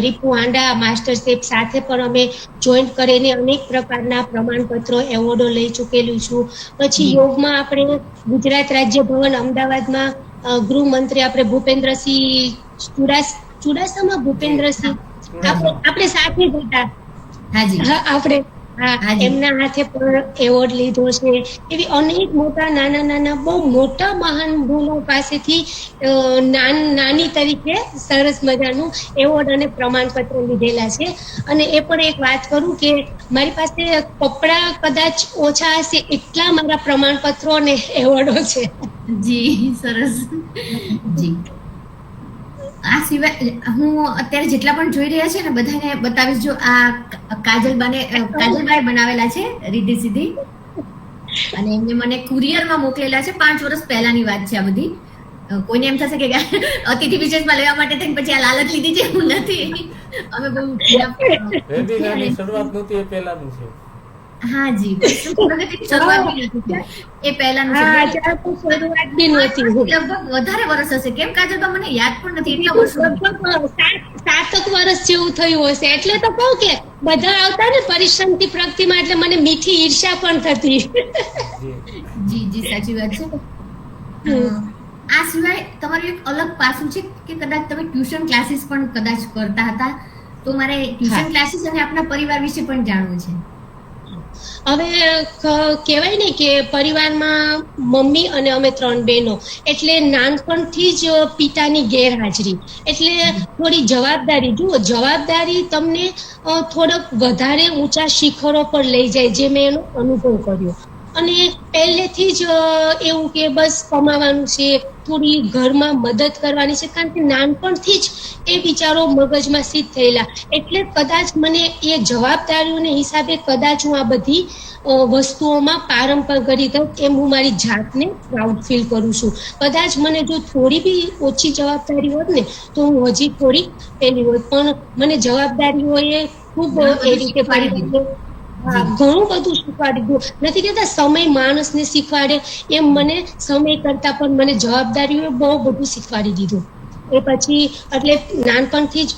[SPEAKER 3] રીપુ આંડા માસ્ટર શેફ સાથે પણ અમે જોઈન્ટ કરીને અનેક પ્રકારના પ્રમાણપત્રો એવોર્ડો લઈ ચૂકેલું છું. પછી યોગમાં આપણે ગુજરાત રાજ્ય ભવન અમદાવાદમાં ગૃહમંત્રી આપણે ભૂપેન્દ્રસિંહ ચુડાસમા ભૂપેન્દ્રસિંહ આપણે સાથે જ હતા. આપણે એમના હાથે પણ એવોર્ડ લીધો છે. એવી અનેક મોટા નાના બહુ મોટા મહાનુભાવો પાસેથી નાની તરીકે સરસ મજાનું એવોર્ડ અને પ્રમાણપત્ર લીધેલા છે. અને એ પણ એક વાત કરું કે મારી પાસે કપડા કદાચ ઓછા હશે એટલા મારા પ્રમાણપત્રો અને એવોર્ડો છે.
[SPEAKER 2] જી સરસ. જી, આ સિવાય હું અત્યારે જેટલા પણ જોઈ રહ્યા છે ને બધાને બતાવીશ. જો આ કાજલબાએ બનાવેલા છે રીધી સીધી, અને એમને મને કુરિયરમાં મોકલેલા છે. 5 વર્ષ પહેલાની વાત છે આ બધી. કોઈને એમ થશે કે અતિથિ વિશેષમાં લેવા માટે થઈને પછી આ લાલચ લીધી છે, એવું નથી. અમે બહુ
[SPEAKER 1] શરૂઆત નહોતી, એ પહેલાનું છે.
[SPEAKER 2] હા જી, શરૂઆત બી નથી, એ પહેલાનું છે.
[SPEAKER 3] શરૂઆત બી નહોતી.
[SPEAKER 2] લગભગ વધારે વર્ષ હશે, કેમ કાજલબા મને યાદ પણ નથી. એટલા વર્ષ,
[SPEAKER 3] 7 વર્ષ જેવું થયું હશે. એટલે તો કહું કે બધા આવતા ને પરિશ્રમથી પ્રગતિમાં, એટલે મને મીઠી ઈર્ષ્યા પણ થતી.
[SPEAKER 2] જી જી, સાચી વાત છે. આ સિવાય તમારું એક અલગ પાસું છે કે કદાચ તમે ટ્યુશન ક્લાસીસ પણ કદાચ કરતા હતા, તો મારે ટ્યુશન ક્લાસીસ અને આપના પરિવાર વિશે પણ જાણવું છે.
[SPEAKER 3] હવે કહેવાય ને કે પરિવારમાં મમ્મી અને અમે 3 બહેનો, એટલે નાનપણથી જ પિતાની ગેરહાજરી, એટલે થોડી જવાબદારી. જુઓ, જવાબદારી તમને થોડોક વધારે ઊંચા શિખરો પર લઈ જાય, જે મેં એનો અનુભવ કર્યો. અને પહેલેથી જ એવું કે બસ કમાવાનું છે, થોડી ઘરમાં મદદ કરવાની છે, કારણ કે નાનપણથી જ એ વિચારો મગજમાં સિદ્ધ થયેલા. એટલે કદાચ મને એ જવાબદારીઓને હિસાબે કદાચ હું આ બધી વસ્તુઓમાં પારંપરિક એમ હું મારી જાતને પ્રાઉડ ફીલ કરું છું. કદાચ મને જો થોડી બી ઓછી જવાબદારી હોત ને તો હું હજી થોડી પેલી હોત, પણ મને જવાબદારીઓએ ખૂબ એ રીતે ઘણું બધું શીખવાડી દીધું. નથી કહેતા સમય માણસને શીખવાડે, એમ મને સમય કરતા પણ મને જવાબદારીઓ બહુ બધું શીખવાડી દીધું. એ પછી એટલે નાનપણથી જ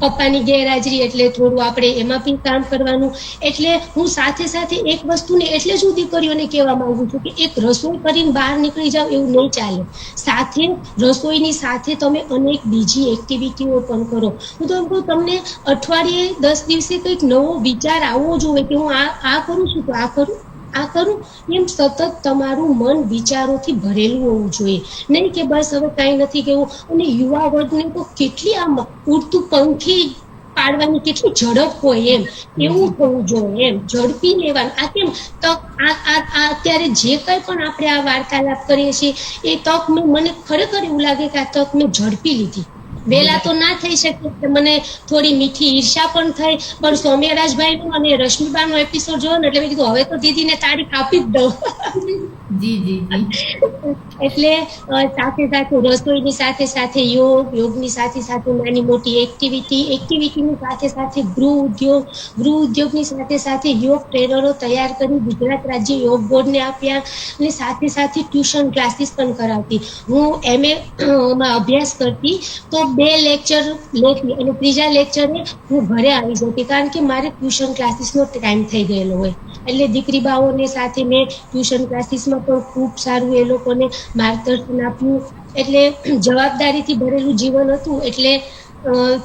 [SPEAKER 3] પપ્પાની ગેરહાજરી, એટલે થોડું આપણે એમાં બી કામ કરવાનું. એટલે હું સાથે સાથે એક વસ્તુને એટલે જ હું દીકરીઓને કહેવા માંગુ છું કે એક રસોઈ કરીને બહાર નીકળી જાવ એવું નહીં ચાલે. સાથે રસોઈની સાથે તમે અનેક બીજી એક્ટિવિટીઓ પણ કરો. હું તો એમ કહું, તમને અઠવાડિયે 10 દિવસે કંઈક નવો વિચાર આવવો જોઈએ કે હું આ કરું છું તો આ કરું, એમ સતત તમારું મન વિચારોથી ભરેલું હોવું જોઈએ. નહીં કે બસ હવે કાંઈ નથી કેવું. અને યુવા વર્ગને તો કેટલી આમ ઉડતું પંખી પાડવાની કેટલી ઝડપ હોય, એવું થવું જોઈએ, એમ ઝડપી લેવાનું. આ કેમ તક, આ અત્યારે જે કંઈ પણ આપણે આ વાર્તાલાપ કરીએ છીએ એ તક મને ખરેખર એવું લાગે કે આ તક મેં ઝડપી લીધી. વહેલા તો ના થઈ શકે, મને થોડી મીઠી ઈર્ષા પણ થઈ. પણ સૌમ્યરાજભાઈનો અને રશ્મિબાનો એપિસોડ જોયો ને એટલે મેં કીધું હવે તો દીદીને તારીખ આપી જ દઉં.
[SPEAKER 2] જી જી જી
[SPEAKER 3] એટલે સાથે સાથે રસોઈની સાથે સાથે યોગની સાથે સાથે નાની મોટી એક્ટિવિટીની સાથે સાથે ગૃહ ઉદ્યોગની સાથે સાથે યોગ ટ્રેનરો તૈયાર કરી ગુજરાત રાજ્ય યોગ બોર્ડને આપ્યા અને સાથે સાથે ટ્યુશન ક્લાસીસ પણ કરાવતી. હું MA માં અભ્યાસ કરતી તો 2 લેક્ચર લેતી અને ત્રીજા લેક્ચરે હું ઘરે આવી જતી, કારણ કે મારે ટ્યુશન ક્લાસીસનો ટાઈમ થઈ ગયેલો હોય. એટલે દીકરી બાઓને સાથે મેં ટ્યુશન ક્લાસીસમાં પણ ખૂબ સારું એ લોકોને માર્ગદર્શન આપ્યું. એટલે જવાબદારીથી ભરેલું જીવન હતું, એટલે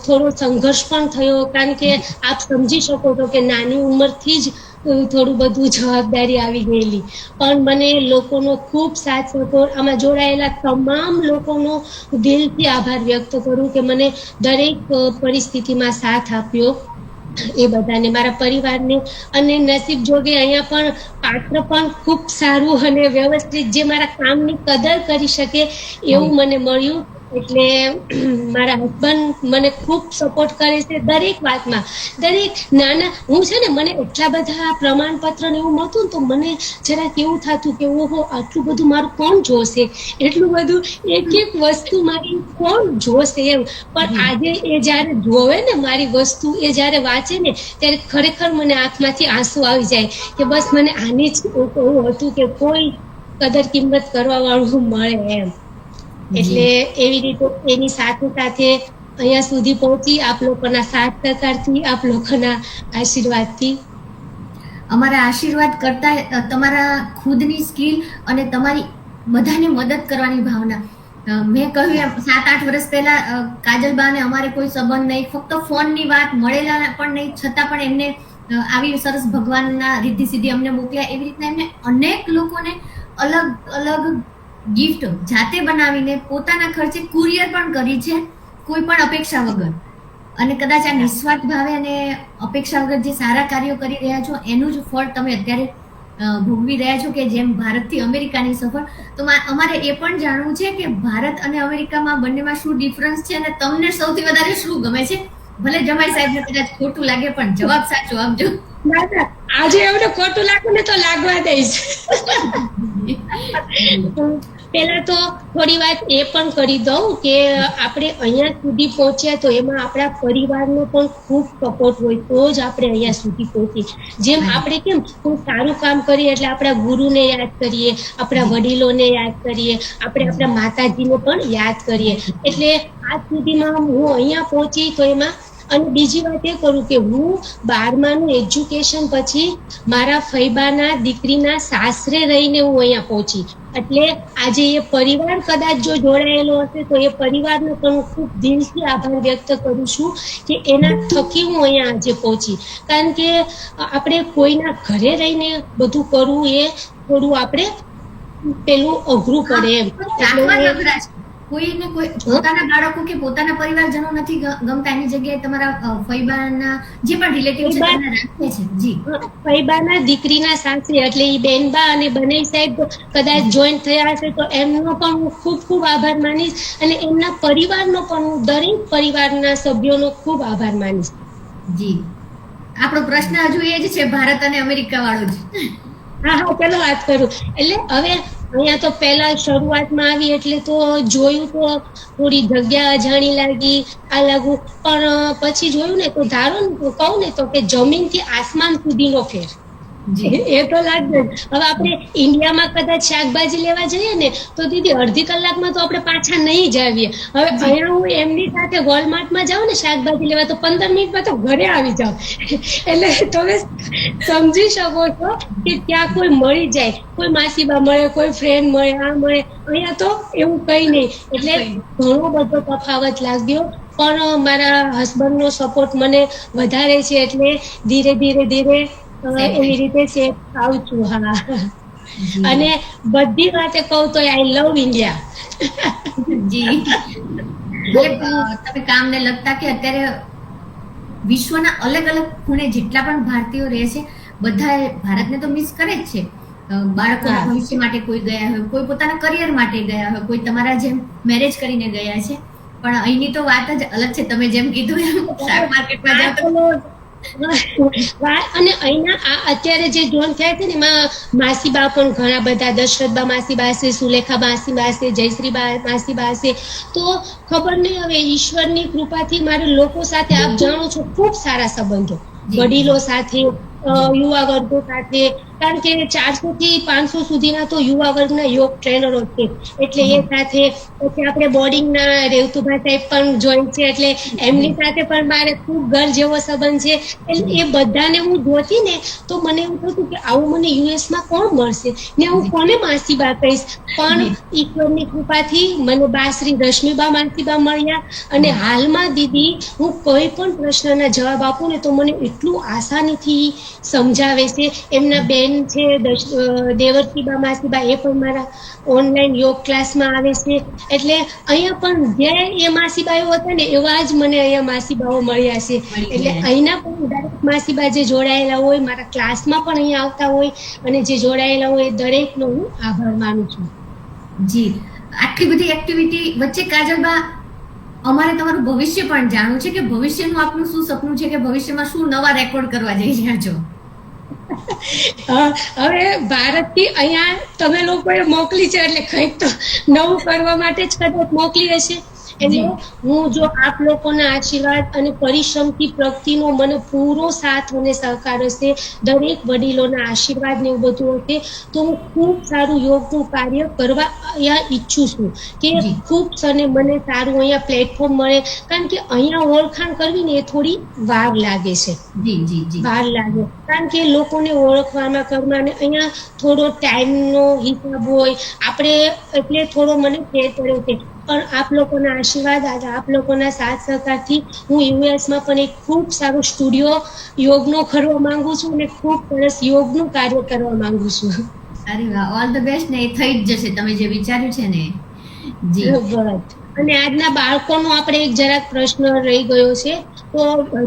[SPEAKER 3] થોડો સંઘર્ષ પણ થયો, કારણ કે આપ સમજી શકો છો કે નાની ઉંમરથી જ થોડું બધું જવાબદારી આવી ગયેલી. પણ મને લોકોનો ખૂબ સાથ સપોર્ટ, આમાં જોડાયેલા તમામ લોકોનો દિલથી આભાર વ્યક્ત કરું કે મને દરેક પરિસ્થિતિમાં સાથ આપ્યો એ બધાને, મારા પરિવારને. અને નસીબ જોગે અહીંયા પણ પાત્ર પણ ખૂબ સારું અને વ્યવસ્થિત, જે મારા કામની કદર કરી શકે એવું મને મળ્યું. એટલે મારા હસબન્ડ મને ખૂબ સપોર્ટ કરે છે દરેક વાતમાં, દરેક નાના. હું છે ને, મને એટલા બધા પ્રમાણપત્ર ને એવું મળતું ને તો મને જરાક એવું થતું કે ઓહો આટલું બધું મારું કોણ જોશે, એટલું બધું એક વસ્તુ મારી કોણ જોશે એમ. પણ આજે એ જ્યારે જોવે ને મારી વસ્તુ, એ જ્યારે વાંચે ને, ત્યારે ખરેખર મને આંખમાંથી આંસુ આવી જાય કે બસ મને આની જ એવું હતું કે કોઈ કદર કિંમત કરવા વાળું મળે એમ. એટલે એવી રીતે એની સાથે સાથે અહીંયા સુધી પહોંચી, આપ લોકોના સાથ સહકારથી, આપ લોકોના આશીર્વાદથી.
[SPEAKER 2] અમારા આશીર્વાદ કરતા તમારા ખુદની સ્કિલ અને તમારી બધાને મદદ કરવાની ભાવના. મેં કહ્યું એમ 7-8 વર્ષ પહેલા કાજલબાને અમારે કોઈ સંબંધ નહીં, ફક્ત ફોનની વાત, મળેલા પણ નહીં, છતાં પણ એમને આવી સરસ ભગવાનના રીતિ સીધી અમને મોકલ્યા. એવી રીતના એમને અનેક લોકોને અલગ અલગ ગિફ્ટ જાતે બનાવીને પોતાના ખર્ચે કુરિયર પણ કરી છે, કોઈ પણ અપેક્ષા વગર. અને કદાચ આ નિસ્વાર્થ ભાવે અને અપેક્ષા વગર જે સારા કાર્યો કરી રહ્યા છો એનું જ ફળ તમે અત્યારે ભોગવી રહ્યા છો, કે જેમ ભારતથી અમેરિકાની સફર. તો અમારે એ પણ જાણવું છે કે ભારત અને અમેરિકામાં બંનેમાં શું ડિફરન્સ છે અને તમને સૌથી વધારે શું ગમે છે? ભલે જમાઈ સાહેબને કદાચ ખોટું લાગે પણ જવાબ સાચો આપજો.
[SPEAKER 3] આજે એમને ખોટું લાગે ને તો લાગવા દઈશ. પેલા તો થોડી વાત એ પણ કરી દઉં કે આપણે અહીંયા સુધી પહોંચ્યા તો એમાં આપણા પરિવારનો પણ ખૂબ સપોર્ટ હોય તો જ આપણે અહીંયા સુધી પહોંચીએ. જેમ આપણે કેમ કોઈ સારું કામ કરીએ એટલે આપણા ગુરુને યાદ કરીએ, આપણા વડીલોને યાદ કરીએ, આપણે આપણા માતાજીને પણ યાદ કરીએ. એટલે આજ સુધીમાં હું અહીંયા પહોંચી તો એમાં. અને બીજી વાત એ કરું કે હું 12માનું એજ્યુકેશન પછી મારા ફૈબાના દીકરીના સાસરે રહીને હું અહીંયા પહોંચી. એટલે આજે એ પરિવાર કદાચ જો જોડાયેલો હશે તો એ પરિવારનો પણ હું ખૂબ દિલથી આભાર વ્યક્ત કરું છું કે એના થકી હું અહીંયા આજે પહોંચી. કારણ કે આપણે કોઈના ઘરે રહીને બધું કરવું એ થોડું આપણે પેલું અઘરું પડે એમ.
[SPEAKER 2] કોઈને કોઈ પોતાના બાળકો કે પોતાના પરિવારજનો નથી ગમતા, એની જગ્યાએ તમારા ફૈબાના જે પણ રિલેટિવ છે તેને રાખે છે. જી,
[SPEAKER 3] ફૈબાના દીકરીના સાસરે એટલે ઈ બેનબા અને બનેઈ સાહેબ કદાચ જોઈન્ટ થયા હશે તો એમનો પણ હું ખૂબ ખૂબ આભાર માનીશ અને એમના પરિવારનો પણ હું દરેક પરિવારના સભ્યોનો ખૂબ આભાર માનીશ.
[SPEAKER 2] જી, આપણો પ્રશ્ન હજુ એ જ છે, ભારત અને અમેરિકા વાળો જ.
[SPEAKER 3] હા, ચલો વાત કરું. એટલે હવે અહીંયા તો પહેલા શરૂઆતમાં આવી એટલે તો જોયું તો થોડી જગ્યા અજાણી લાગી, આ લાગુ. પણ પછી જોયું ને તો ધારો ને કહું ને તો કે જમીનથી આસમાન સુધીનો ફેર એ તો લાગે. હવે આપણે ઇન્ડિયામાં કદાચ શાકભાજી લેવા જઈએ ને તો દીદી અડધી કલાકમાં તો આપણે પાછા નહીં જ આવીએ. હવે અહીંયા હું એમની સાથે વોલમાર્ટમાં જાઉં ને શાકભાજી લેવા તો 15 મિનિટમાં તો ઘરે આવી જાઉં. એટલે તમે સમજી શકો છો કે ત્યાં કોઈ મળી જાય, કોઈ માસીબા મળે, કોઈ ફ્રેન્ડ મળે, આ મળે. અહીંયા તો એવું કઈ નહીં. એટલે ઘણો બધો તફાવત લાગ્યો. પણ મારા હસબન્ડનો સપોર્ટ મને વધારે છે એટલે ધીરે ધીરે એવી રીતે છે આવું છું. હા, અને બધી વાતે કહું તો આઈ લવ ઇન્ડિયા.
[SPEAKER 2] જી, તમે કામને લગતા કે અત્યારે વિશ્વના અલગ અલગ ખૂણે જેટલા પણ ભારતીયો રહે છે બધા ભારતને તો મિસ કરે જ છે. બાળકોના ભવિષ્ય માટે કોઈ ગયા હોય, કોઈ પોતાના કરિયર માટે ગયા હોય, કોઈ તમારા જેમ મેરેજ કરીને ગયા છે. પણ અહીંની તો વાત જ અલગ છે. તમે જેમ કીધું એમ શાક માર્કેટમાં જાઓ તો
[SPEAKER 3] અને અહીંના આ અત્યારે જે જોન થયા છે ને એમાં માસીબા પણ ઘણા બધા, દશરથબા માસીબા છે, સુલેખા માસીબા છે, જયશ્રીબા માસીબા છે. તો ખબર નહીં હવે ઈશ્વરની કૃપાથી મારે લોકો સાથે, આપ જાણો છો, ખૂબ સારા સંબંધો વડીલો સાથે, યુવા વર્ગો સાથે, કારણ કે 400 થી 500 સુધીના તો યુવા વર્ગના યોગ ટ્રેનરો છે. એટલે એ સાથે પછી આપણે બોર્ડિંગના રેવતુભા સાહેબ પણ જોઈન છે, એટલે એમની સાથે પણ મારે ખૂબ ઘર જેવો સંબંધ છે. એટલે એ બધાને હું જોતી ને તો મને એવું થતું કે આવું મને યુએસમાં કોણ મળશે ને હું કોને માસીબા કહીશ. પણ ઈશ્વરની કૃપાથી મને શ્રી રશ્મિબા માસીબા મળ્યા. અને હાલમાં દીદી હું કોઈ પણ પ્રશ્નના જવાબ આપું ને તો મને એટલું આસાનીથી સમજાવે છે. એમના બેન છે દેવર્ષીબા માસીબા, એ પણ મારા ઓનલાઈન યોગ ક્લાસમાં આવે છે. એટલે અહીંયા પણ જે એ માસીબાઓ હતા ને એવા જ મને અહીંયા માસીબાઓ મળ્યા છે. એટલે અહીંના પણ દરેક માસીબા જે જોડાયેલા હોય, મારા ક્લાસમાં પણ અહીંયા આવતા હોય અને જે જોડાયેલા હોય એ દરેકનો હું આભાર માનું છું.
[SPEAKER 2] જી, આટલી બધી એક્ટિવિટી વચ્ચે કાજલબા, અમારે તમારું ભવિષ્ય પણ જાણવું છે કે ભવિષ્યનું આપનું શું સપનું છે, કે ભવિષ્યમાં શું નવા રેકોર્ડ કરવા જઈ રહ્યા છો?
[SPEAKER 3] હવે ભારતથી અહીંયા તમે લોકોએ મોકલી છે એટલે કંઈક તો નવું કરવા માટે જ કદાચ મોકલી હશે. એટલે હું જો આપ લોકોના આશીર્વાદ અને પરિશ્રમથી પ્રગતિનો મને પૂરો સાથ અને સહકાર હશે, દરેક વડીલોના આશીર્વાદ ને એવું બધું હશે, તો હું ખૂબ સારું યોગનું કાર્ય કરવા અહીંયા ઈચ્છું છું કે ખૂબ અને મને સારું અહીંયા પ્લેટફોર્મ મળે. કારણ કે અહીંયા ઓળખાણ કરવી ને એ થોડી વાર લાગે છે, વાર લાગે, કારણ કે લોકોને ઓળખવામાં કરવામાં અહીંયા થોડો ટાઈમનો હિસાબ હોય આપણે, એટલે થોડો મને ફેર પડ્યો છે. પણ આપ લોકોના આશીર્વાદ, આપ લોકોના સાથ સહકારથી હું યુએસમાં પણ એક ખૂબ સારો સ્ટુડિયો યોગનો કરવા માંગુ છું અને ખૂબ સરસ યોગનું કાર્ય કરવા માંગુ છું.
[SPEAKER 2] અરે વાહ, ઓલ ધ બેસ્ટ. ને એ થઈ જ જશે તમે જે વિચાર્યું છે ને. જી.
[SPEAKER 3] અને આજના બાળકોનો આપણે એક જરાક પ્રશ્ન રહી ગયો છે, તો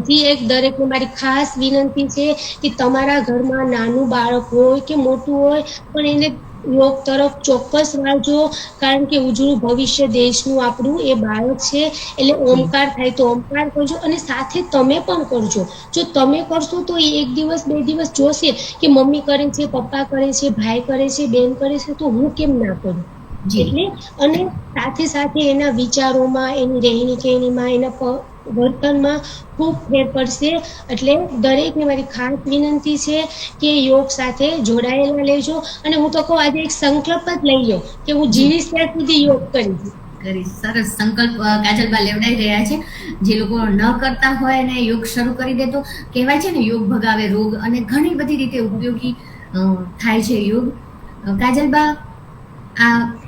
[SPEAKER 3] હજી એક દરેકને મારી ખાસ વિનંતી છે કે તમારા ઘરમાં નાનું બાળક હોય કે મોટું હોય પણ એને યોગ તરફ ચોક્કસ વાળજો. કારણ કે ઉજળું ભવિષ્ય દેશનું આપણું એ બાળક છે. એટલે ઓમકાર થાય તો ઓમકાર કરજો અને સાથે તમે પણ કરજો. જો તમે કરશો તો એ 1 દિવસ 2 દિવસ જોશે કે મમ્મી કરે છે, પપ્પા કરે છે, ભાઈ કરે છે, બેન કરે છે, તો હું કેમ ના કરું. એટલે અને સાથે સાથે એના વિચારોમાં, એની રહેણી કહેણીમાં, એના વર્તનમાં ખૂબ ફેર પડશે. એટલે દરેકને મારી ખાસ વિનંતી છે કે યોગ સાથે જોડાયેલા લેજો. અને હું તો કહું, આજે એક સંકલ્પ જ લઈ લો કે હું જીવીશ ત્યાં સુધી યોગ કરીશ.
[SPEAKER 2] સરસ સંકલ્પ કાજલબા લેવડાઈ રહ્યા છે. જે લોકો ન કરતા હોય ને યોગ શરૂ કરી દે તો કહેવાય છે ને, યોગ ભગાવે રોગ, અને ઘણી બધી રીતે ઉપયોગી થાય છે યોગ. કાજલબા,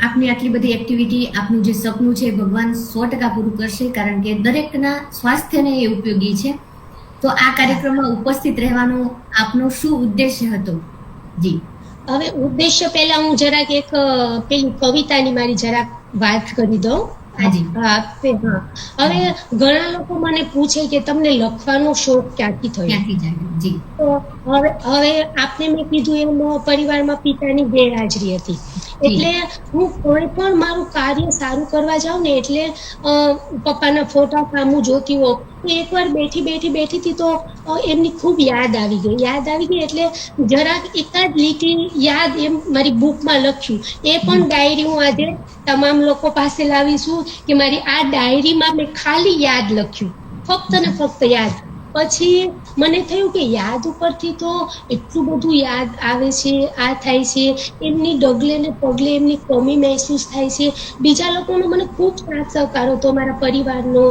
[SPEAKER 2] આપની આટલી બધી એક્ટિવિટી, આપનું જે સપનું છે ભગવાન 100% પૂરું કરશે, કારણ કે દરેકના સ્વાસ્થ્યને એ ઉપયોગી છે. તો આ કાર્યક્રમમાં ઉપસ્થિત રહેવાનો આપનો શું ઉદ્દેશ્ય હતો? જી,
[SPEAKER 3] હવે ઉદ્દેશ્ય પહેલા હું જરાક એક પેલી કવિતાની મારી જરાક વાત કરી દઉં. હવે ઘણા લોકો મને પૂછે કે તમને લખવાનો શોખ ક્યાંથી થયો? તો હવે આપને મેં કીધું એમ, પરિવારમાં પિતાની ગેરહાજરી હતી. એટલે હું કોઈ પણ મારું કાર્ય સારું કરવા જાઉં ને એટલે પપ્પાના ફોટા સામું જોતી હોઉં. એકવાર બેઠી હતી તો એમની ખૂબ યાદ આવી ગઈ. એટલે જરાક એકાદ લીટી યાદ એમ મારી બુકમાં લખ્યું. એ પણ ડાયરી હું આજે તમામ લોકો પાસે લાવીશું કે મારી આ ડાયરીમાં મેં ખાલી યાદ લખ્યું, ફક્ત ને ફક્ત યાદ. પછી મને થયું કે યાદ ઉપરથી તો એટલું બધું યાદ આવે છે, આ થાય છે, એમની ડગલે ને પગલે એમની કમી મહેસૂસ થાય છે. બીજા લોકોનો મને ખૂબ સાથ સહકાર હતો, મારા પરિવારનો,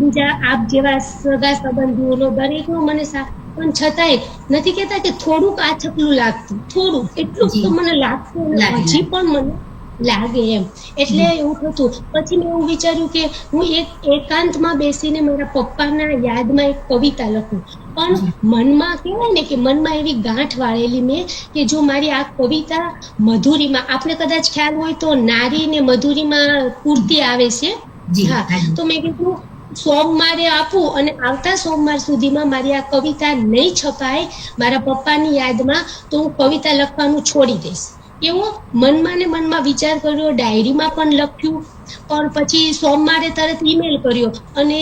[SPEAKER 3] બીજા આપ જેવા સગા સંબંધીઓનો, દરેકનો મને સાથ. પણ છતાંય નથી કહેતા કે થોડુંક આછકલું લાગતું, થોડું એટલું તો મને લાગતું, હજી પણ મને લાગે એમ. એટલે એવું થતું. પછી મેં એવું વિચાર્યું કે હું એકાંતમાં બેસીને મારા પપ્પાના યાદમાં એક કવિતા લખું. પણ મનમાં કહેવાય ને કે મનમાં એવી ગાંઠ વાળેલી મેં કે જો મારી આ કવિતા મધુરીમાં, આપણે કદાચ ખ્યાલ હોય તો નારી ને મધુરીમાં પૂર્તિ આવે છે. તો મેં કીધું સોમવારે આપું અને આવતા સોમવાર સુધીમાં મારી આ કવિતા નહીં છપાય મારા પપ્પાની યાદમાં, તો હું કવિતા લખવાનું છોડી દઈશ. એવો મનમાં ને મનમાં વિચાર કર્યો, ડાયરીમાં પણ લખ્યું, પણ પછી સોમવારે તરત ઈમેલ કર્યો અને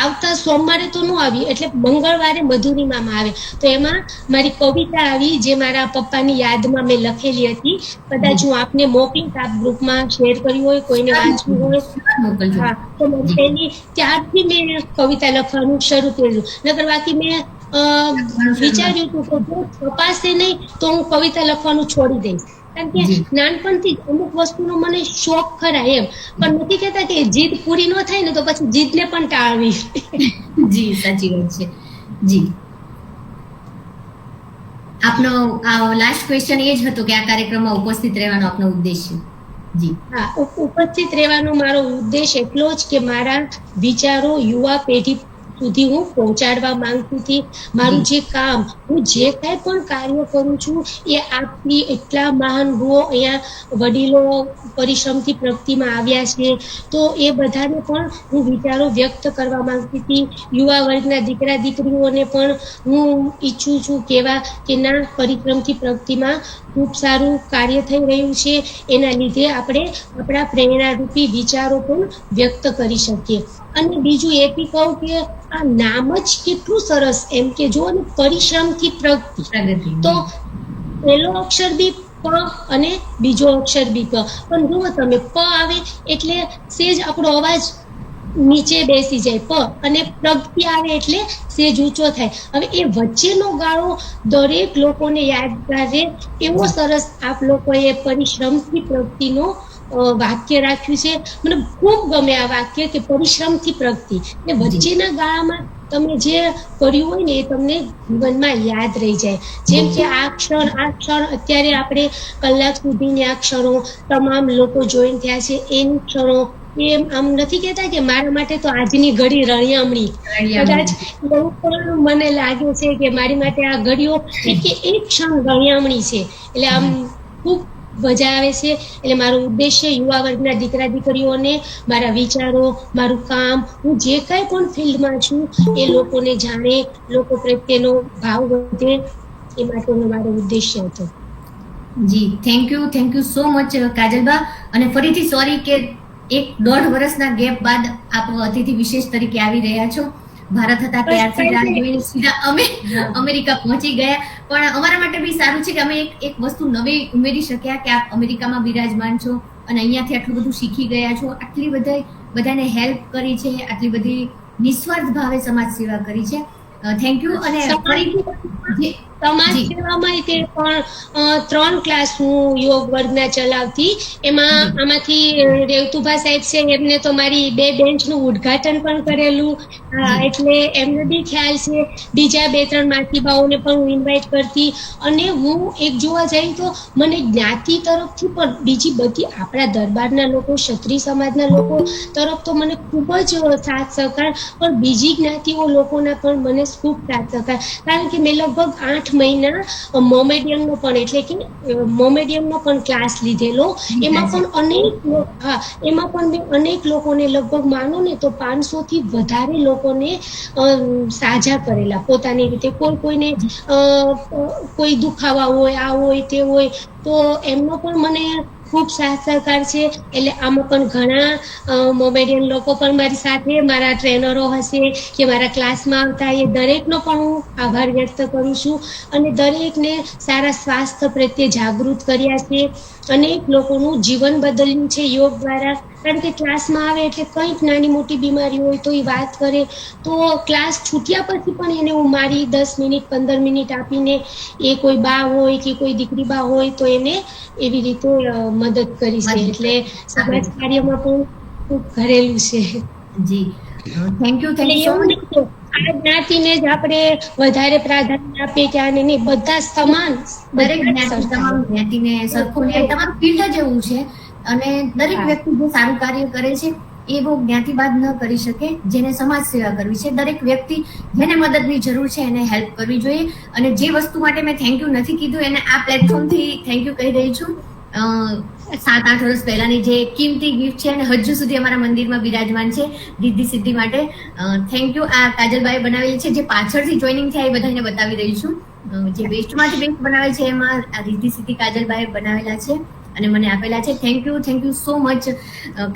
[SPEAKER 3] આવતા સોમવારે તો ન આવી, એટલે મંગળવારે મધુરિમામાં આવે તો એમાં મારી કવિતા આવી જે મારા પપ્પાની યાદમાં મેં લખેલી હતી. કદાચ હું આપને મોકલીશ, આપ ગ્રુપમાં શેર કર્યું હોય, કોઈને વાંચવું હોય.
[SPEAKER 2] મોકલજો.
[SPEAKER 3] હા, તો પેલી ત્યારથી મેં કવિતા લખવાનું શરૂ કર્યું. નકર બાકી મેં વિચાર્યું હતું કે જો છપાશે નહીં તો હું કવિતા લખવાનું છોડી દઈશ, કારણ કે નાનપણથી અમુક વસ્તુનો મને શોખ ખરા એમ, પણ નથી કહેતા કે જીદ પૂરી ન થાય ને તો પછી જીદને પણ ટાળવી.
[SPEAKER 2] જી સાચી વાત છે. જી આપનો લાસ્ટ ક્વેશ્ચન એ જ હતો કે આ કાર્યક્રમમાં ઉપસ્થિત રહેવાનો આપનો ઉદ્દેશ્ય. જી
[SPEAKER 3] હા, ઉપસ્થિત રહેવાનો મારો ઉદ્દેશ એટલો જ કે મારા વિચારો યુવા પેઢી સુધી હું પહોંચાડવા માંગતી હતી. મારું જે કામ, હું જે કાંઈ પણ કાર્ય કરું છું એ આપની એટલા મહાન ગુઓ અહીંયા વડીલો પરિશ્રમથી પ્રગતિમાં આવ્યા છે, તો એ બધાને પણ હું વિચારો વ્યક્ત કરવા માંગતી હતી. યુવા વર્ગના દીકરા દીકરીઓને પણ હું ઈચ્છું છું કેવા કે ના, પરિશ્રમથી પ્રગતિમાં ખૂબ સારું કાર્ય થઈ રહ્યું છે, એના લીધે આપણે આપણા પ્રેરણારૂપી વિચારો પણ વ્યક્ત કરી શકીએ. અને બીજું એ બી કહું કે આ નામ જ કેટલું સરસ, એમ કે જો ને પરિશ્રમથી પ્રગતિ, તો પહેલો અક્ષર બી પ અને બીજો અક્ષર બી પ, પણ જુઓ તમે પ આવે એટલે સેજ આપણો અવાજ નીચે બેસી જાય પ, અને પ્રગતિ આવે એટલે સેજ ઊંચો થાય. હવે એ વચ્ચેનો ગાળો દરેક લોકોને યાદગાર રહે એવો સરસ આપ લોકોએ પરિશ્રમથી પ્રગતિનો વાક્ય રાખ્યું છે. મને ખૂબ ગમે આ વાક્ય કે પરિશ્રમથી પ્રગતિ. ને વચ્ચેના ગાળામાં તમે જે કર્યું હોય ને એ તમને જીવનમાં યાદ રહી જાય. જેમ કે આ ક્ષણ અત્યારે આપણે કલાક સુધીની આ ક્ષણો તમામ લોકો જોઈન થયા છે એની ક્ષણો, એમ આમ નથી કહેતા કે મારા માટે તો આજની ઘડી રળિયામણી, કદાચ એવું પણ મને લાગે છે કે મારી માટે આ ઘડીઓ એક ક્ષણ રળિયામણી છે. એટલે આમ ખૂબ મજા આવે છે. એટલે મારો ઉદ્દેશ્ય યુવા વર્ગના દીકરા દીકરીઓને મારા વિચારો, મારું કામ, હું જે કાંઈ પણ ફિલ્ડમાં છું એ લોકોને જાણે, લોકો પ્રત્યેનો ભાવ વધે, એ માટેનો મારો ઉદ્દેશ્ય હતો.
[SPEAKER 2] જી થેન્ક યુ સો મચ કાજલબા. અને ફરીથી સોરી કે 1.5 વર્ષના ગેપ બાદ આપ અતિથિ વિશેષ તરીકે આવી રહ્યા છો. ભારત હતા ત્યારથી રાહ જોઈને સીધા અમે અમેરિકા પહોંચી ગયા. પણ અમારા માટે બી સારું છે કે અમે એક વસ્તુ નવી ઉમેરી શક્યા કે આપ અમેરિકામાં બિરાજમાન છો અને અહીંયાથી આટલું બધું શીખી ગયા છો, આટલી બધાને હેલ્પ કરી છે, આટલી બધી નિસ્વાર્થ ભાવે સમાજ સેવા કરી છે. Thank you. અને ફરીથી
[SPEAKER 3] સમાજ સેવામાં તે પણ 3 ક્લાસ હું યોગ વર્ગના ચલાવતી. એમાં આમાંથી રેવતુભા સાહેબ છે, એમને તો મારી 2 બેન્ચનું ઉદ્ઘાટન પણ કરેલું, એટલે એમને બી ખ્યાલ છે. બીજા 2-3 માસીબાઓને પણ હું ઇન્વાઇટ કરતી. અને હું એક જોવા જઈએ તો મને જ્ઞાતિ તરફથી પણ બીજી બધી આપણા દરબારના લોકો, ક્ષત્રિય સમાજના લોકો તરફ તો મને ખૂબ જ સાથ સહકાર, પણ બીજી જ્ઞાતિઓ લોકોના પણ મને ખૂબ સાથ સહકાર. કારણ કે મેં લગભગ 8 મહિના મોમેડિયમનો પણ, એટલે કે મોમેડિયમનો પણ ક્લાસ લીધેલો. એમાં પણ મેં અનેક લોકોને, લગભગ માનો ને તો 500 થી વધારે લોકોને સાજા કરેલા પોતાની રીતે. કોઈને કોઈ દુખાવા હોય, આ હોય તે હોય, તો એમનો પણ મને ખૂબ સાથ સહકાર છે. એટલે આમાં પણ ઘણા મોમેડિયન લોકો પણ મારી સાથે, મારા ટ્રેનરો હશે કે મારા ક્લાસમાં આવતા, એ દરેકનો પણ હું આભાર વ્યક્ત કરું છું. અને દરેકને સારા સ્વાસ્થ્ય પ્રત્યે જાગૃત કર્યા છે. અનેક લોકોનું જીવન બદલ્યું છે યોગ દ્વારા. કારણ કે ક્લાસમાં આવે એટલે કંઈક નાની મોટી બીમારી હોય તો એ વાત કરે, તો ક્લાસ છૂટ્યા પછી પણ એને હું મારી 10 મિનિટ 15 મિનિટ આપીને, એ કોઈ બા હોય કે કોઈ દીકરી બા હોય તો એને એવી રીતે મદદ કરી છે. એટલે સમાજ કાર્યમાં પણ ખૂબ કરેલું છે.
[SPEAKER 2] જી થેન્ક યુ સો મચ.
[SPEAKER 3] આ જ્ઞાતિને જ આપણે વધારે પ્રાધાન્ય આપીએ કે આને નહીં, બધા સમાન,
[SPEAKER 2] દરેક તમામ જ્ઞાતિને સરખું ન્યાય, તમારું ફિલ્ડ જ એવું છે. અને દરેક વ્યક્તિ જે સારું કાર્ય કરે છે એ બહુ જ્ઞાતિવાદ ન કરી શકે. જેને સમાજ સેવા કરવી છે, દરેક વ્યક્તિ જેને મદદની જરૂર છે એને હેલ્પ કરવી જોઈએ. અને જે વસ્તુ માટે મેં થેન્ક યુ નથી કીધું એને આ પ્લેટફોર્મથી થેન્ક યુ કહી રહી છું. 7-8 વર્ષ પહેલાની જે કિંમતી ગિફ્ટ છે અને હજુ સુધી અમારા મંદિરમાં બિરાજમાન છે રિદ્ધિ સિદ્ધિ માટે. Thank you. આ કાજલબાઈ બનાવેલી છે, જે પાછળથી જોઈનિંગ થયા એ બધાને બતાવી રહી છું. જે બેસ્ટમાંથી બેસ્ટ બનાવે છે એમાં આ રિદ્ધિ સિદ્ધિ કાજલબાએ બનાવેલા છે અને મને આપેલા છે. Thank you so much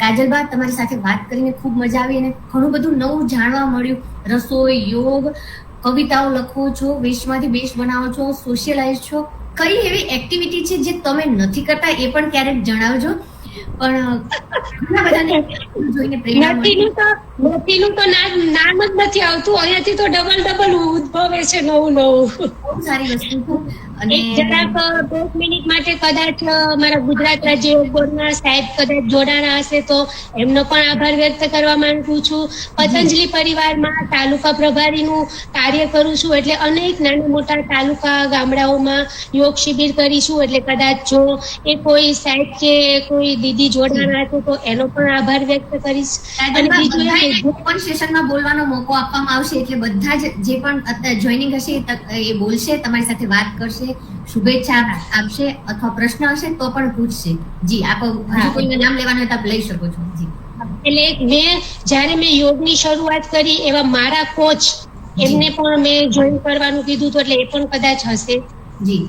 [SPEAKER 2] Kajalba. તમારી સાથે વાત કરીને ખૂબ મજા આવી અને ઘણું બધું નવું જાણવા મળ્યું. રસોઈ, યોગ, કવિતાઓ લખો છો, વેસ્ટમાંથી બેસ્ટ બનાવો છો, સોશિયલાઇઝ છો. કઈ એવી એક્ટિવિટી છે જે તમે નથી કરતા એ પણ ક્યારેક જણાવજો. પણ ઘણા બધાને જોઈને પ્રેરણા મળી.
[SPEAKER 3] નથીનું તો નામ જ નથી આવતું. અહીંયાથી તો ડબલ ઉદ્ભવે છે નવું.
[SPEAKER 2] બહુ સારી વસ્તુ છે. અને
[SPEAKER 3] એક જરાક 2 મિનિટ માટે કદાચ મારા ગુજરાત રાજ્ય યોગ બોર્ડના સાહેબ કદાચ જોડાણા હશે તો એમનો પણ આભાર વ્યક્ત કરવા માંગુ છું. પતંજલિ પરિવારમાં તાલુકા પ્રભારીનું કાર્ય કરું છું, એટલે અનેક નાના મોટા તાલુકા ગામડાઓમાં યોગ શિબિર કરીશું. એટલે કદાચ જો એ કોઈ સાહેબ કે કોઈ દીદી જોડાણા હશે તો એનો પણ આભાર વ્યક્ત કરીશ. અને બીજું એ કે
[SPEAKER 2] ઓપન સેશનમાં બોલવાનો મોકો આપવામાં આવશે એટલે બધા જ જે પણ અત્યારે જોઈનિંગ હશે એ બોલશે, તમારી સાથે વાત કરશે, શુભેચ્છા આપશે અથવા પ્રશ્ન હશે તો પણ પૂછશે. જી, આપ હજુ કોઈનું નામ લેવાનું હોય તો આપ લઈ શકો છો. જી,
[SPEAKER 3] એટલે જ્યારે મેં યોગની શરૂઆત કરી એવા મારા કોચ એમને પણ મેં જોઈન કરવાનું કીધું હતું, એટલે એ પણ કદાચ હશે.
[SPEAKER 2] જી.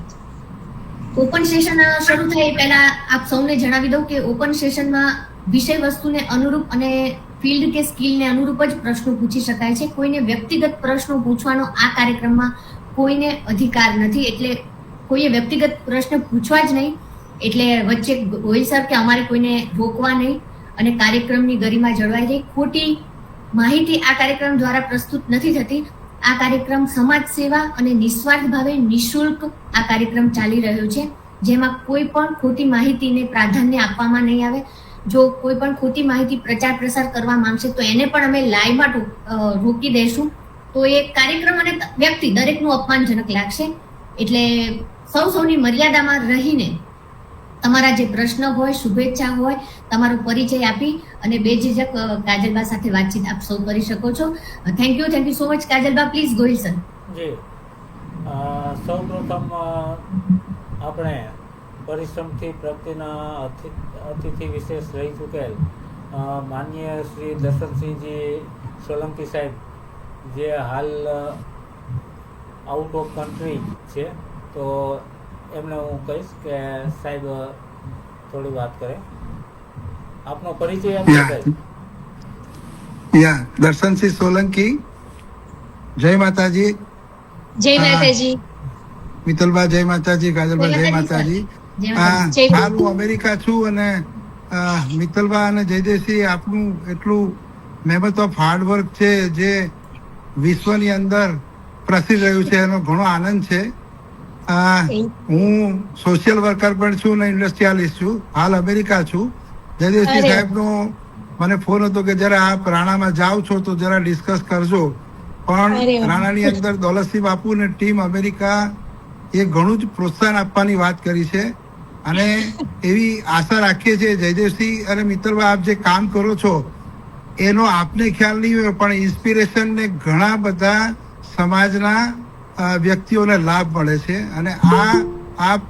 [SPEAKER 2] ઓપન સેશન શરૂ થાય એ પહેલા આપ સૌને જણાવી દઉં કે ઓપન સેશનમાં વિષય વસ્તુને અનુરૂપ અને ફિલ્ડ કે સ્કિલને અનુરૂપ જ પ્રશ્નો પૂછી શકાય છે. કોઈને વ્યક્તિગત પ્રશ્નો પૂછવાનો આ કાર્યક્રમમાં કોઈને અધિકાર નથી, એટલે કોઈએ વ્યક્તિગત પ્રશ્ન પૂછવા જ નહીં. એટલે વચ્ચે ગોહિલ સર કે અમારે કોઈને રોકવા નહીં અને કાર્યક્રમની ગરિમા જળવાઈ રહી. ખોટી માહિતી આ કાર્યક્રમ દ્વારા પ્રસ્તુત નથી થતી. આ કાર્યક્રમ સમાજ સેવા અને નિસ્વાર્થ ભાવે નિઃશુલ્ક આ કાર્યક્રમ ચાલી રહ્યો છે, જેમાં કોઈ પણ ખોટી માહિતીને પ્રાધાન્ય આપવામાં નહીં આવે. જો કોઈ પણ ખોટી માહિતી પ્રચાર પ્રસાર કરવા માંગશે તો એને પણ અમે લાઈવમાં રોકી દઈશું. તો એ કાર્યક્રમ અને વ્યક્તિ દરેકનું અપમાનજનક લાગશે. એટલે સૌની મર્યાદામાં રહીને તમારા જે પ્રશ્ન હોય, શુભેચ્છા હોય, તમારો પરિચય આપી અને બેઝિઝક કાજલબા સાથે વાતચીત આપ સૌ કરી શકો છો. Thank you so much Kajalba. Please Gohil sir.
[SPEAKER 1] જી, સૌપ્રથમ આપણે પરિશ્રમથી પ્રગતિના અતિથિ વિશેષ રહી ચૂકેલ માનનીય શ્રી દર્શનસિંહજી સોલંકી સાહેબ, જે હાલ આઉટ ઓફ કન્ટ્રી છે, તો એમને હું કહીશ કે સાહેબ થોડી વાત કરે. આપનો પરિચય આપો સાહેબ.
[SPEAKER 4] દર્શનસિંહ સોલંકી. જય માતાજી.
[SPEAKER 3] જય માતાજી.
[SPEAKER 4] મિત્તલબા જય માતાજી. કાજલબા જય માતાજી. હાલ હું અમેરિકા છું અને મિત્તલબા અને જયદેવસિંહ આપનું એટલું મહેનત ઓફ હાર્ડવર્ક છે જે વિશ્વની અંદર પ્રસિદ્ધ રહ્યું છે, એનો ઘણો આનંદ છે. હું સોશિયલ વર્કર પણ છું ને ઇન્ડસ્ટ્રીયાલિસ્ટ છું. હાલ અમેરિકા છું. જયદેવસિંહ સાહેબનો મને ફોન હતો કે જરા આપ રાણામાં જાઓ છો તો જરા ડિસ્કસ કરજો. પણ રાણાની અંદર દોલતસિંહ બાપુ અને ટીમ અમેરિકા એ ઘણું જ પ્રોત્સાહન આપવાની વાત કરી છે અને એવી આશા રાખીએ છીએ જયદેવસિંહ અને મિત્તલબા આપ જે કામ કરો છો એનો આપને ખ્યાલ નહીં હોય પણ ઇન્સ્પિરેશન ને ઘણા બધા સમાજના વ્યક્તિઓને લાભ મળે છે. અને આપ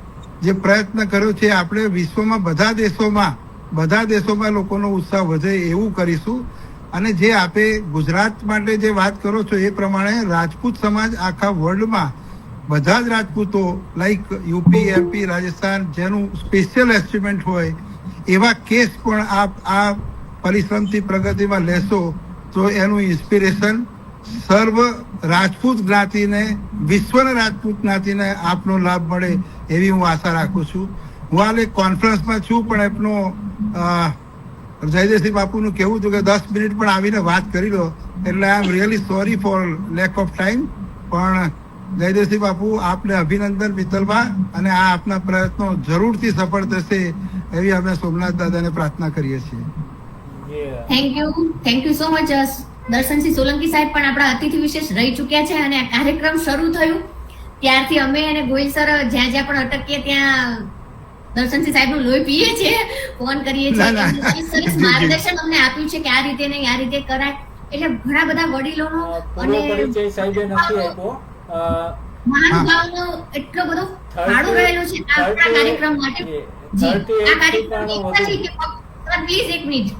[SPEAKER 4] જે પ્રયત્ન કર્યો છે આપણે વિશ્વમાં બધા દેશોમાં લોકોનો ઉત્સાહ વધે એવું કરીશું. અને જે આપે ગુજરાત માટે જે વાત કરો છો એ પ્રમાણે રાજપૂત સમાજ આખા વર્લ્ડમાં બધા જ રાજપૂતો લાઈક યુપી, એમપી, રાજસ્થાન જેનું સ્પેશિયલ એચિવમેન્ટ હોય એવા કેસ પણ આપ આ પરિશ્રમથી પ્રગતિમાં લેશો તો એનું ઇન્સ્પિરેશન સર્વ રાજપૂત જ્ઞાતિને, વિશ્વના રાજપૂત જ્ઞાતિને આપનો લાભ મળે એવી હું આશા રાખું છું. હું હાલ એક કોન્ફરન્સમાં છું પણ એમનો જયદેવસિંહ બાપુનું કહેવું હતું કે 10 મિનિટ પણ આવીને વાત કરી લો, એટલે I am really sorry for lack of time. પણ જયદેવસિંહ બાપુ આપને અભિનંદન મિત્તલબા, અને આ આપના પ્રયત્નો જરૂરથી સફળ થશે એવી અમે સોમનાથ દાદાને પ્રાર્થના કરીએ છીએ.
[SPEAKER 2] Thank you so much. Darshansinh Solanki સાહેબ પણ આપણા અતિથિ વિશેષ રહી ચૂક્યા છે અને આ કાર્યક્રમ શરૂ થયું ત્યારથી અમે અને ગોહિલ સર જ્યાં પણ અટકીએ ત્યાં દર્શનસિંહ સાહેબનું લોહી પીએ છીએ, ફોન કરીએ છીએ. સરસ માર્ગદર્શન અમને આપ્યું છે કે આ રીતે નહીં, આ રીતે કરાય. એટલે ઘણા બધા વડીલોનો અને મહાનુભાવોનો એટલો બધો ફાળો રહેલો છે આપણા કાર્યક્રમ માટે. જી, આ કાર્યક્રમ પ્લીઝ એક મિનિટ.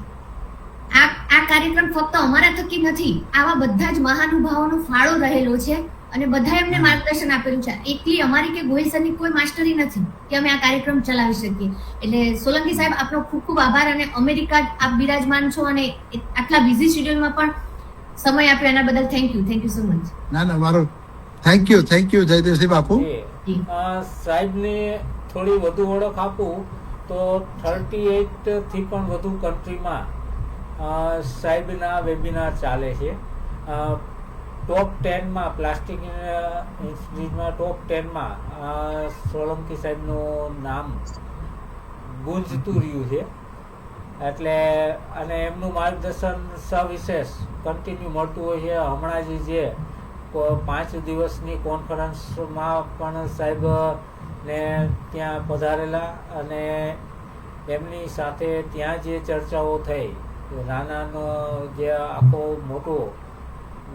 [SPEAKER 2] આ કાર્યક્રમ ફક્ત અમારા થકી નથી, આવા બધા જ મહાનુભાવોનો ફાળો રહેલો છે. અને બધા એમને માર્ગદર્શન આપેલું છે. એકલી અમારી કે ગોહિલ સરની કોઈ માસ્ટરી નથી કે અમે આ કાર્યક્રમ ચલાવી શકીએ. એટલે સોલંકી સાહેબ આપનો ખૂબ ખૂબ આભાર, અને અમેરિકા આપ બિરાજમાન છો અને આટલા બિઝી શેડ્યુલમાં પણ સમય આપ્યો એના બદલ થેન્ક યુ સો મચ.
[SPEAKER 4] ના ના, મારો થેન્ક યુ જયદેવસિંહ બાપુ.
[SPEAKER 1] સાહેબને થોડી વધુ ઓળખ આપું તો 38 થી પણ વધુ કન્ટ્રીમાં સાહેબના વેબિનાર ચાલે છે. ટોપ 10માં પ્લાસ્ટિક ઇન્સ્ટિટ્યૂટમાં ટોપ 10માં સોલંકી સાહેબનું નામ ગુંજતું રહ્યું છે. એટલે અને એમનું માર્ગદર્શન સવિશેષ કન્ટિન્યુ મળતું હોય છે. હમણાં જે 5 દિવસની કોન્ફરન્સમાં પણ સાહેબ ને ત્યાં પધારેલા, અને એમની સાથે ત્યાં જે ચર્ચાઓ થઈ, રાણાનો જે આખો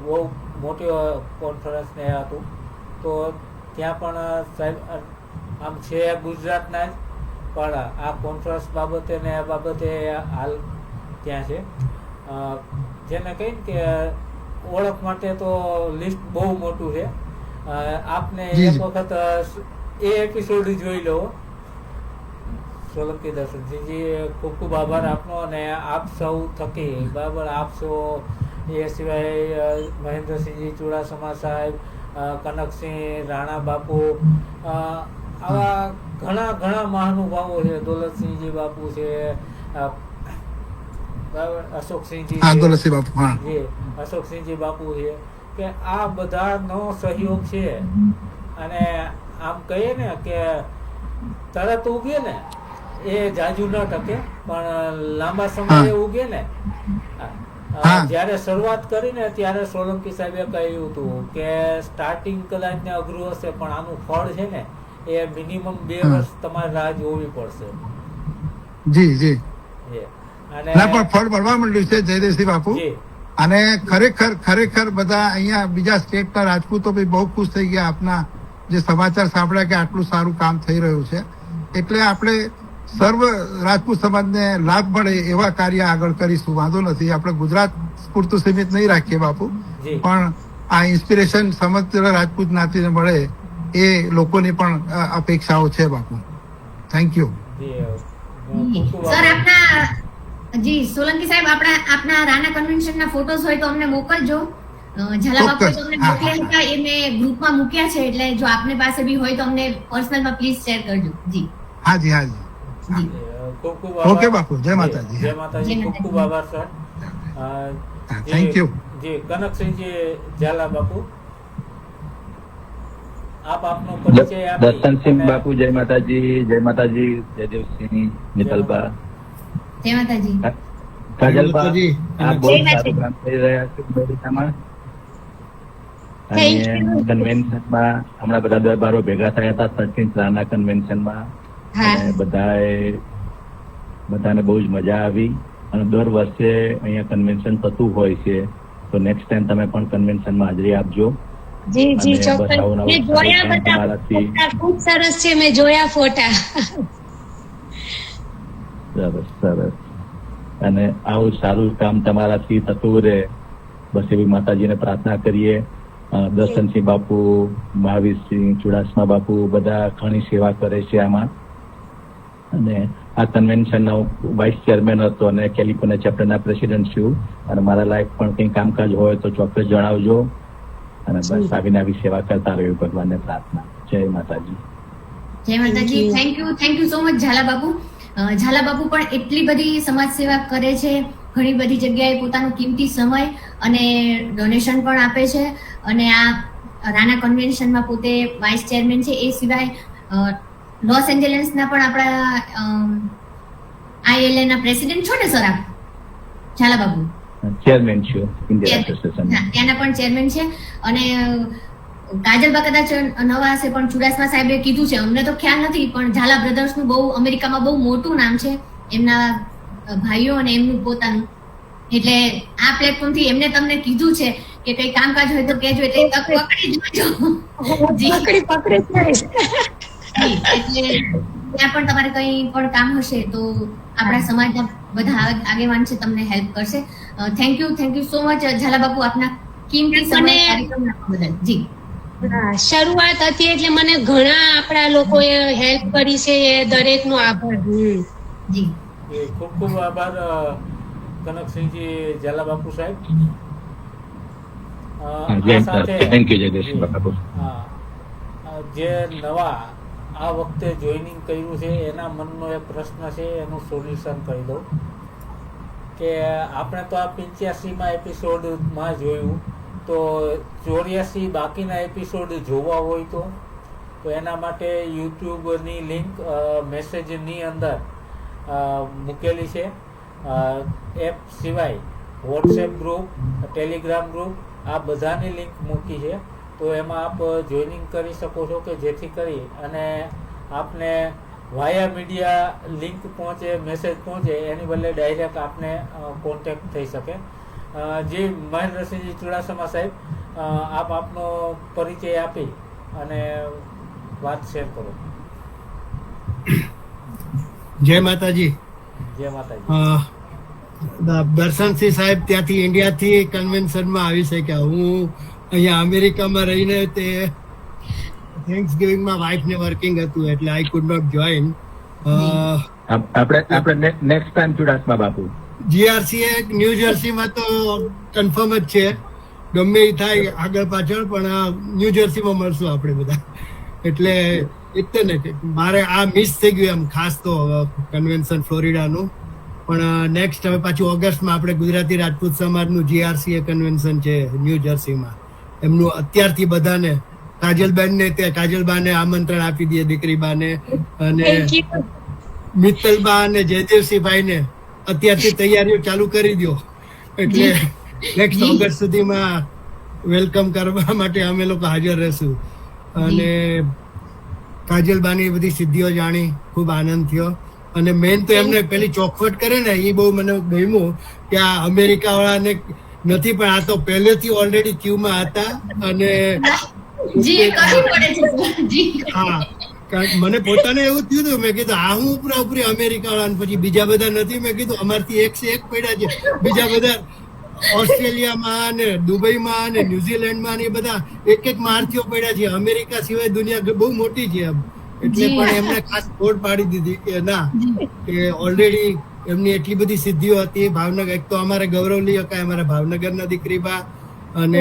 [SPEAKER 1] બહુ મોટી કોન્ફરન્સ ને હતું, તો ત્યાં પણ સાહેબ આમ છે ગુજરાતના જ, પણ આ કોન્ફરન્સ બાબતે ને આ બાબતે હાલ ત્યાં છે. જેને કહી કે ઓળખ માટે તો લિસ્ટ બહુ મોટું છે. આપને એક વખત એ એપિસોડ જોઈ લો. સોલંકી દર્શનસિંહજી, ખૂબ ખૂબ આભાર આપનો, અને આપ સૌ થકી બરાબર આપ સૌ, એ સિવાય મહેન્દ્રસિંહજી ચુડાસમા સાહેબ, કનકસિંહ રાણા બાપુ, આવા ઘણા મહાનુભાવો છે. દોલતસિંહજી બાપુ છે, બરાબર અશોકસિંહજી બાપુ છે, કે આ બધાનો સહયોગ છે. અને આમ કહીએ ને કે તરત ઉગે ને એ જાજુ ન ટકે, પણ લાંબા સમયે ઉગે ને. જયારે શરૂઆત કરીને ત્યારે સોલંકી સાહેબે કહ્યું હતું કે સ્ટાર્ટિંગ કદાચ ને અઘરું હશે, પણ આનું ફળ છે ને એ મિનિમમ 2 વર્ષ તમારે રાહ જોવી પડશે.
[SPEAKER 4] જી અને પણ ફળ મળવા માંડ્યું છે જયદેવસિંહ બાપુ. અને ખરેખર બધા અહીંયા બીજા સ્ટેટના રાજપૂતો બી બહુ ખુશ થઈ ગયા આપના જે સમાચાર સાંભળ્યા કે આટલું સારું કામ થઈ રહ્યું છે. એટલે આપણે સર્વ રાજપૂત સમાજને લાભ મળે એવા કાર્ય આગળ કરીશું, વાંધો નથી. આપણે ગુજરાત પૂરતું સીમિત નહીં રાખીએ બાપુ, પણ આ ઇન્સ્પિરેશન સમગ્ર રાજપૂત જ્ઞાતિને મળે એ લોકોની પણ અપેક્ષાઓ છે બાપુ. Thank you
[SPEAKER 2] sir. સોલંકી સાહેબ, આપના રાણા કન્વેન્શનના ફોટોસ હોય તો અમને મોકલજો. ઝાલા બાપુએ તમને મોકલ્યા હતા, એ મેં ગ્રુપમાં મૂક્યા છે, એટલે જો આપની પાસે બી હોય તો અમને પર્સનલમાં પ્લીઝ શેર કરજો. જી
[SPEAKER 4] હાજી. ઓકે બાપુ, જય માતાજી.
[SPEAKER 1] જય માતાજી. ખૂબ આભાર સર.
[SPEAKER 4] Thank you.
[SPEAKER 1] જી કનકસિંહજી ઝાલા બાપુ, આપ આપનો પરિચય આપી.
[SPEAKER 5] દર્શનસિંહ બાપુ, જય માતાજી. જયદેવસિંહ, મિતલબા,
[SPEAKER 2] જય માતાજી.
[SPEAKER 5] કાજલબા, આ બહુ સારું કામ થઈ રહ્યા છે અમેરિકામાં. અને કન્વેન્શનમાં હમણાં બધા દરબારો ભેગા થયા હતા 13th રાણા કન્વેન્શનમાં, અને બધાને બહુ જ મજા આવી. અને દર વર્ષે અહીંયા કન્વેન્શન થતું હોય છે, તો નેક્સ્ટ ટાઈમ તમે પણ કન્વેન્શનમાં હાજરી આપજો.
[SPEAKER 3] જી ચોક્કસ. મેં જોયા બધા ફોટા, ખૂબ સરસ છે, મેં જોયા ફોટા.
[SPEAKER 5] સરસ. અને આવું સારું કામ તમારાથી થતું રહે, બસ એવી માતાજીને પ્રાર્થના કરીએ. દર્શનસિંહ બાપુ, મહાવીરસિંહ ચુડાસમા બાપુ બધા ઘણી સેવા કરે છે આમાં. અને આ કન્વેન્શનનો વાઇસ ચેરમેન હતો અને કેલિફોર્નિયા ચેપ્ટરના પ્રેસિડેન્ટ છું. અને મારા લાયક પણ કંઈ કામકાજ હોય તો ચોક્કસ જણાવજો. અને બસ આવીને આવી સેવા કરતા રહ્યું, ભગવાનને પ્રાર્થના. જય માતાજી.
[SPEAKER 2] જય માતાજી. Thank you so much Jhala Bapu. Jhala બાપુ પણ એટલી બધી સમાજ સેવા કરે છે, ઘણી બધી જગ્યાએ પોતાનો કિંમતી સમય અને ડોનેશન પણ આપે છે. અને આ રાણા કન્વેન્શનમાં પોતે વાઇસ ચેરમેન છે. એ સિવાય લોસ એન્જલસના પણ આપણા ILA ના પ્રેસિડેન્ટ છો ને સર આપ, ઝાલા બાપુ?
[SPEAKER 5] ચેરમેન છું ઇન્ડિયન એસોસિએશન.
[SPEAKER 2] ત્યાંના પણ ચેરમેન છે. અને કાજલબા કદાચ નવા હશે, પણ ચુડાસમા સાહેબે કીધું છે, અમને તો ખ્યાલ નથી, પણ ઝાલા બ્રધર્સનું બહુ અમેરિકામાં બહુ મોટું નામ છે, એમના ભાઈઓ અને એમનું પોતાનું. એટલે આ પ્લેટફોર્મ થી એમને તમને કીધું છે કે કઈ કામકાજ હોય તો કહેજો, એટલે તક પકડી જોજો. એટલે ત્યાં પણ તમારે કઈ પણ કામ હશે તો આપણા સમાજના બધા આગેવાન છે, તમને હેલ્પ કરશે. Thank you so much Jhala Bapu, આપના કિંમતી સમય કાર્યક્રમ બદલ. જી
[SPEAKER 3] હા, શરૂઆત હતી એટલે મને ઘણા આપણા લોકોએ હેલ્પ કરી છે, એ દરેકનો આભાર.
[SPEAKER 2] જી
[SPEAKER 1] એ ખૂબ ખૂબ આભાર કનકસિંહજી ઝાલા બાપુ સાહેબ. આ સાથે
[SPEAKER 5] થેન્ક યુ જયદેવસિંહ બાપુ.
[SPEAKER 1] હા, જે નવા આ વખતે જોઈનિંગ કર્યું છે એના મનનો એક પ્રશ્ન છે, એનું સોલ્યુશન કહી દઉં કે આપણે તો આ 85માં એપિસોડમાં જોયું, તો 84 બાકીના એપિસોડ જોવા હોય તો એના માટે યુટ્યુબની લિંક મેસેજની અંદર મૂકેલી છે. એપ સિવાય વોટ્સએપ ગ્રુપ, ટેલિગ્રામ ગ્રુપ, આ બધાની લિંક મૂકી છે. તો એમાં આપ જોઈનિંગ કરી શકો છો કે જેથી કરી અને આપને વાયા મીડિયા લિંક પહોંચે, મેસેજ પહોંચે, એની બદલે ડાયરેક્ટ આપને કોન્ટેક્ટ થઈ શકે. જી મહેન્દ્રસિંહજી ચુડાસમા સાહેબ, આપ આપનો પરિચય આપી અને વાત શેર કરો.
[SPEAKER 6] જય માતાજી.
[SPEAKER 1] જય માતાજી.
[SPEAKER 6] દર્શનસિંહ સાહેબ ત્યાંથી ઇન્ડિયાથી કન્વેન્શનમાં આવી શક્યા. હું અહીંયા અમેરિકામાં રહીને તે થેન્ક્સ ગિવિંગમાં વાઇફને વર્કિંગ હતું એટલે આઈ કુડ નોટ જોઈન.
[SPEAKER 5] આપણે નેક્સ્ટ ટાઈમ ચુડાસમા બાપુ.
[SPEAKER 6] જીઆરસી ન્યૂ જર્સીમાં તો કન્ફર્મ જ છે, ગમે એ થાય આગળ પાછળ, પણ ન્યૂ જર્સીમાં મળશું આપણે બધા. એટલે એટલે ને મારે આ મિસ થઈ ગયું એમ ખાસ તો કન્વેન્શન ફ્લોરિડાનું. પણ નેક્સ્ટ હવે પાછું ઓગસ્ટમાં આપણે ગુજરાતી રાજપૂત સમાજનું જીઆરસી કન્વેન્શન છે ન્યૂ જર્સીમાં. એમનું અત્યારથી બધાને કાજલબાને આમંત્રણ આપી દઈએ, દીકરીબાને અને મિત્તલબા અને જયદેવસિંહભાઈને અત્યારથી તૈયારીઓ ચાલુ કરી દો, એટલે નેક્સ્ટ ઓગસ્ટ સુધીમાં વેલકમ કરવા માટે અમે લોકો હાજર રહેશું. અને કાજલબાની બધી સિદ્ધિઓ જાણી ખૂબ આનંદ થયો. અને મેન તો એમને પેલી ચોખવટ કરે ને એ બહુ મને ગમ્યું કે આ અમેરિકા વાળાને નથી, પણ આ તો પહેલેથી ઓલરેડી ક્યુમાં હતા. અને હા, મને પોતાને એવું થયું હતું, મેં કીધું આ હું ઉપરી અમેરિકા વાળા, પછી બીજા બધા નથી. મેં કીધું અમારથી 1 પડ્યા છે, બીજા બધા ઓસ્ટ્રેલિયામાં ને દુબઈમાં ને ન્યુઝીલેન્ડમાં ને એ બધા એક મારથીઓ પડ્યા છે. અમેરિકા સિવાય દુનિયા બહુ મોટી છે એમ. એટલે પણ એમને ખાસ ખોટ પાડી દીધી કે ના, કે ઓલરેડી એમની એટલી બધી સિદ્ધિઓ હતી. ભાવનગર એક તો અમારે ગૌરવલી હકાય, અમારા ભાવનગરના દીકરીબા. અને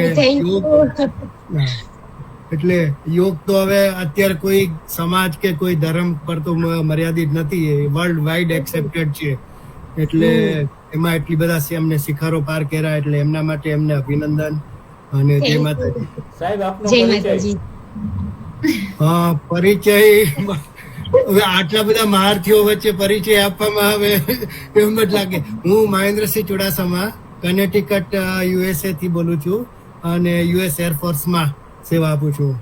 [SPEAKER 6] એટલે યોગ તો હવે અત્યારે કોઈ સમાજ કે કોઈ ધર્મ પર તો મર્યાદિત નથી, વર્લ્ડ વાઇડ એક્સેપ્ટેડ છે. એટલે એમાં એટલી બધા એમને શિખરો પાર કર્યા, એટલે એમના માટે એમને અભિનંદન અને જય માતાજી.
[SPEAKER 1] સાહેબ આપનો
[SPEAKER 3] જય
[SPEAKER 1] પરિચય.
[SPEAKER 3] માતાજી.
[SPEAKER 6] પરિચય હવે આટલા બધા મહારથીઓ વચ્ચે પરિચય આપવામાં આવે એમ જ લાગે. હું મહેન્દ્રસિંહ ચુડાસમા કનેટિકટ યુએસએ થી બોલું છું અને યુએસ એરફોર્સમાં સેવા આપું છું.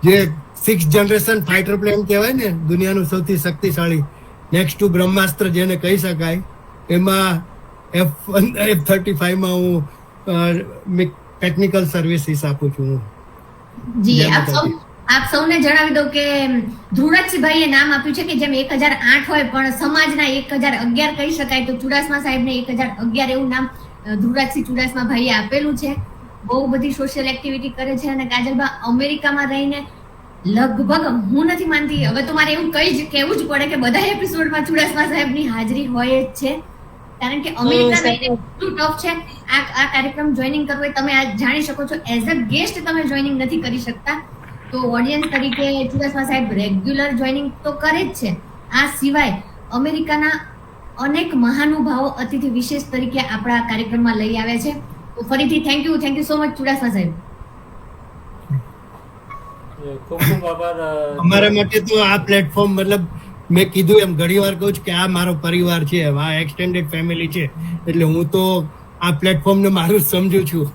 [SPEAKER 6] જે 6th જનરેશન ફાઇટર પ્લેન કહેવાય ને, દુનિયાનું સૌથી શક્તિશાળી નેક્સ્ટ ટુ બ્રહ્માસ્ત્ર જેને કહી શકાય, એમાં F-35માં હું ટેકનિકલ સર્વિસીસ આપું છું.
[SPEAKER 2] જી આપ સૌને જણાવી દઉં કે ધ્રુવરાજસિંહભાઈએ નામ આપ્યું છે કે જેમ 1008 હોય પણ સમાજના 1011 કહી શકાય, તો ચુડાસમા સાહેબને 1011 એવું નામ ધ્રુવરાજસિંહ ચુડાસમા ભાઈએ આપેલું છે. બહુ બધી સોશિયલ એક્ટિવિટી કરે છે. અને કાજલબા અમેરિકામાં રહીને લગભગ હું નથી માનતી, હવે તો મારે એવું કહેવું જ પડે કે બધા એપિસોડમાં ચુડાસમા સાહેબની હાજરી હોય જ છે, કારણ કે અમેરિકા એટલું ટફ છે. આ કાર્યક્રમ જોઈનિંગ કરવો હોય તમે આ જાણી શકો છો. એઝ અ ગેસ્ટ તમે જોઈનિંગ નથી કરી શકતા, તો ઓડિયન્સ તરીકે ચુડાસમા સાહેબ રેગ્યુલર જોઈનિંગ તો કરે જ છે. આ સિવાય અમેરિકાના અનેક મહાનુભાવો અતિથિ વિશેષ તરીકે આપણા કાર્યક્રમમાં લઈ આવ્યા છે. તો ફરીથી thank you so much Chudasama સાહેબ.
[SPEAKER 1] ખૂબ ખૂબ આભાર.
[SPEAKER 6] અમારા માટે તો આ પ્લેટફોર્મ, મતલબ મેં કીધું એમ ઘણી વાર કહું છું કે આ મારો પરિવાર છે, આ એક્સટેન્ડેડ ફેમિલી છે. એટલે હું તો આ પ્લેટફોર્મને મારું જ સમજુ છું.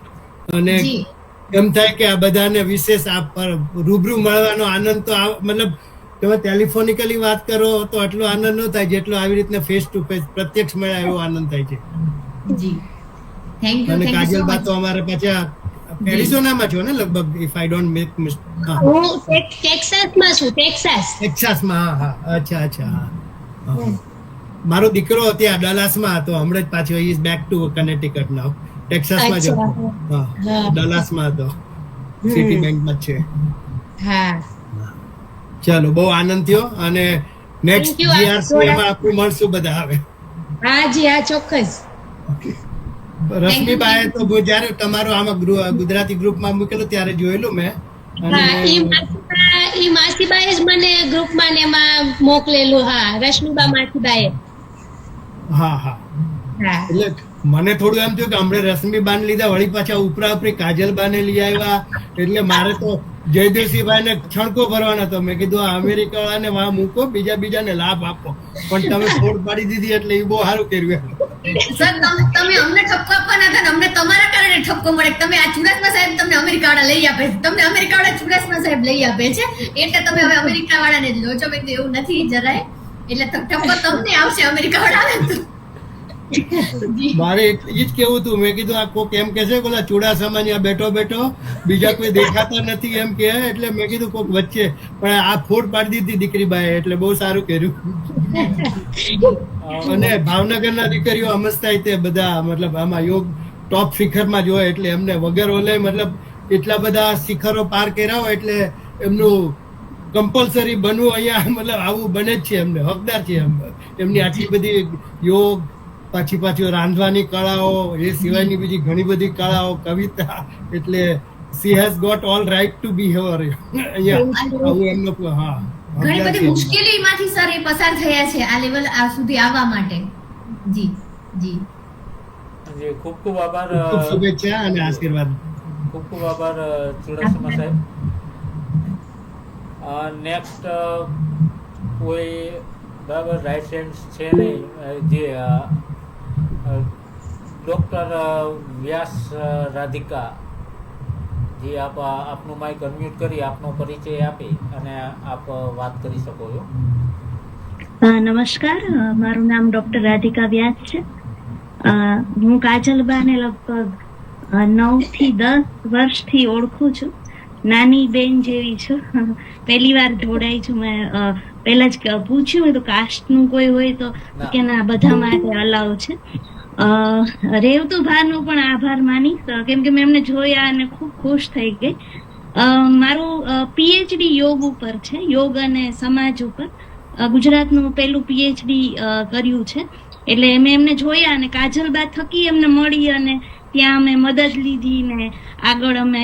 [SPEAKER 6] અને એમ થાય કે આ બધાને વિશેષ આ રૂબરૂ મળવાનો આનંદ તો મતલબ તમે ટેલિફોનિકલી વાત કરો તો આટલો આનંદ ન થાય જેટલો આવી રીતના ફેસ ટુ ફેસ પ્રત્યક્ષ મળ્યા એવો આનંદ થાય છે.
[SPEAKER 2] જી થેન્ક યુ.
[SPEAKER 6] અને કાજલબા તો અમારે પાછા એરિઝોનામાં છો ને લગભગ, if I don't make mistake.
[SPEAKER 3] હું ટેક્સાસમાં છું.
[SPEAKER 6] ટેક્સાસમાં. હા, અચ્છા. મારો દીકરો ત્યાં ડલાસમાં હતો, હમણાં જ પાછો ઇઝ બેક ટુ કનેટિકટ નાઉ. ટેક્સાસમાં જ હતો. હા, ડલાસમાં હતો. સિટી બેંકમાં જ છે.
[SPEAKER 3] હા
[SPEAKER 6] ચાલો, બહુ આનંદ થયો અને નેક્સ્ટ
[SPEAKER 3] Thank you.
[SPEAKER 6] GRC માં આપણે મળશું બધા હવે.
[SPEAKER 3] હા જી હા ચોક્કસ.
[SPEAKER 6] રશ્મિબાએ તો જ્યારે તમારો આમાં ગુજરાતી ગ્રુપમાં મૂકેલું ત્યારે જોયેલું મેં.
[SPEAKER 3] હા ઈ માસીબાએ જ મને ગ્રુપમાં ને એમાં મોકલેલું. હા રશ્મિબા માસીબાએ.
[SPEAKER 6] હા હા,
[SPEAKER 3] હા
[SPEAKER 6] એટલે મને થોડું એમ થયું કે હમણાં રશ્મિબાને લીધા વળી પાછા ઉપરા ઉપરી કાજલબાને લઈ આવ્યા, એટલે મારે તો જયદેવસિંહભાઈને છણકો ભરવાનો હતો. મેં કીધું આ અમેરિકા વાળાને વાં મૂકો, બીજાને લાભ આપો, પણ તમે ફોડ પાડી દીધી એટલે એ બહુ સારું કર્યું.
[SPEAKER 2] સર તમે અમને ઠપકો આપવાના હતા ને અમને તમારા કારણે ઠપકો મળે. તમે આ ચુડાસમા સાહેબ તમને અમેરિકા વાળા લઈ આપે છે, તમને અમેરિકા વાળા ચુડાસમા સાહેબ લઈ આપે છે, એટલે તમે હવે અમેરિકા વાળાને જ લો છો. મેં કીધું એવું નથી જરાય, એટલે ઠપકો તમને આવશે અમેરિકા વાળા આવે તો.
[SPEAKER 6] મારે એ જ કેવું હતું. મેં કીધું આ કોક એમ કે છે બોલા ચુડાસમા ત્યાં બેઠો બેઠો બીજા કોઈ દેખાતા નથી એમ કે, એટલે મેં કીધું કોક વચ્ચે, પણ આ ફોડ પાડી દીધી દીકરી બાએ, એટલે બહુ સારું કર્યું. અને ભાવનગરના દીકરીઓ અમસ્તાય તે બધા મતલબ આમાં યોગ ટોપ શિખરમાં જોય, એટલે એમને વગર ઓલે મતલબ એટલા બધા શિખરો પાર કર્યા હોય, એટલે એમનું કમ્પલસરી બનવું અહીંયા મતલબ આવું બને જ છે, એમને હકદાર છે એમની આટલી બધી યોગ, પાછી રાંધવાની કળાઓ, એ સિવાયની બીજી ઘણી બધી કળાઓ, કવિતા, એટલે she has got all right to be here અહીંયા. આવું એમનો હા
[SPEAKER 2] ઘણી બધી મુશ્કેલીમાંથી સર એ પસાર થયા છે આ લેવલ સુધી આવવા માટે. જી જી
[SPEAKER 1] જી, ખૂબ ખૂબ આભાર.
[SPEAKER 6] ખૂબ શુભેચ્છા અને આશીર્વાદ.
[SPEAKER 1] ખૂબ ખૂબ આભાર ચુડાસમા સાહેબ. નેક્સ્ટ કોઈ બરાબર રાઈટ હેન્ડ છે નહીં, જે ડૉક્ટર વ્યાસ રાધિકા જી, આપનું માઇક અનમ્યુટ કરી આપનો પરિચય આપી અને આપ વાત કરી શકો છો.
[SPEAKER 7] નમસ્કાર, મારું નામ ડોક્ટર રાધિકા વ્યાસ છે. હું કાજલબાને લગભગ 9 થી 10 વર્ષથી ઓળખું છું. નાની બેન જેવી છું. પહેલી વાર જોડાઈ છું. મેં પહેલા જ પૂછ્યું તો કાસ્ટનું કોઈ હોય તો કે ના, બધા માટે અલાવ છે. રેવતુભાનો પણ આભાર માનીશ, કેમ કે મેં એમને જોયા અને ખૂબ ખુશ થઈ ગઈ. મારું PhD યોગ ઉપર છે, યોગ અને સમાજ ઉપર. ગુજરાતનું પહેલું PhD કર્યું છે, એટલે મેં એમને જોયા અને કાજલબા થકી એમને મળી અને ત્યાં અમે મદદ લીધી ને આગળ અમે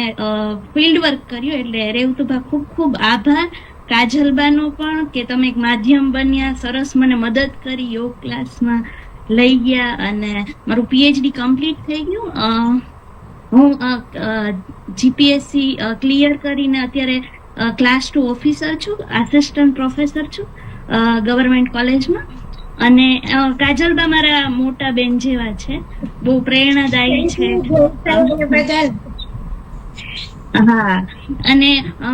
[SPEAKER 7] ફિલ્ડ વર્ક કર્યું. એટલે રેવતુભા ખૂબ ખૂબ આભાર. કાજલબાનો પણ કે તમે એક માધ્યમ બન્યા, સરસ મને મદદ કરી, યોગ ક્લાસમાં લઈ ગયા અને મારું PhD કમ્પ્લીટ થઈ ગયું. હું GPSC ક્લિયર કરીને અત્યારે ક્લાસ 2 ઓફિસર છું, આસિસ્ટન્ટ પ્રોફેસર છું ગવર્મેન્ટ કોલેજમાં. અને કાજલબા મારા મોટા બેન જેવા છે, બહુ પ્રેરણાદાયી છે. હા, અને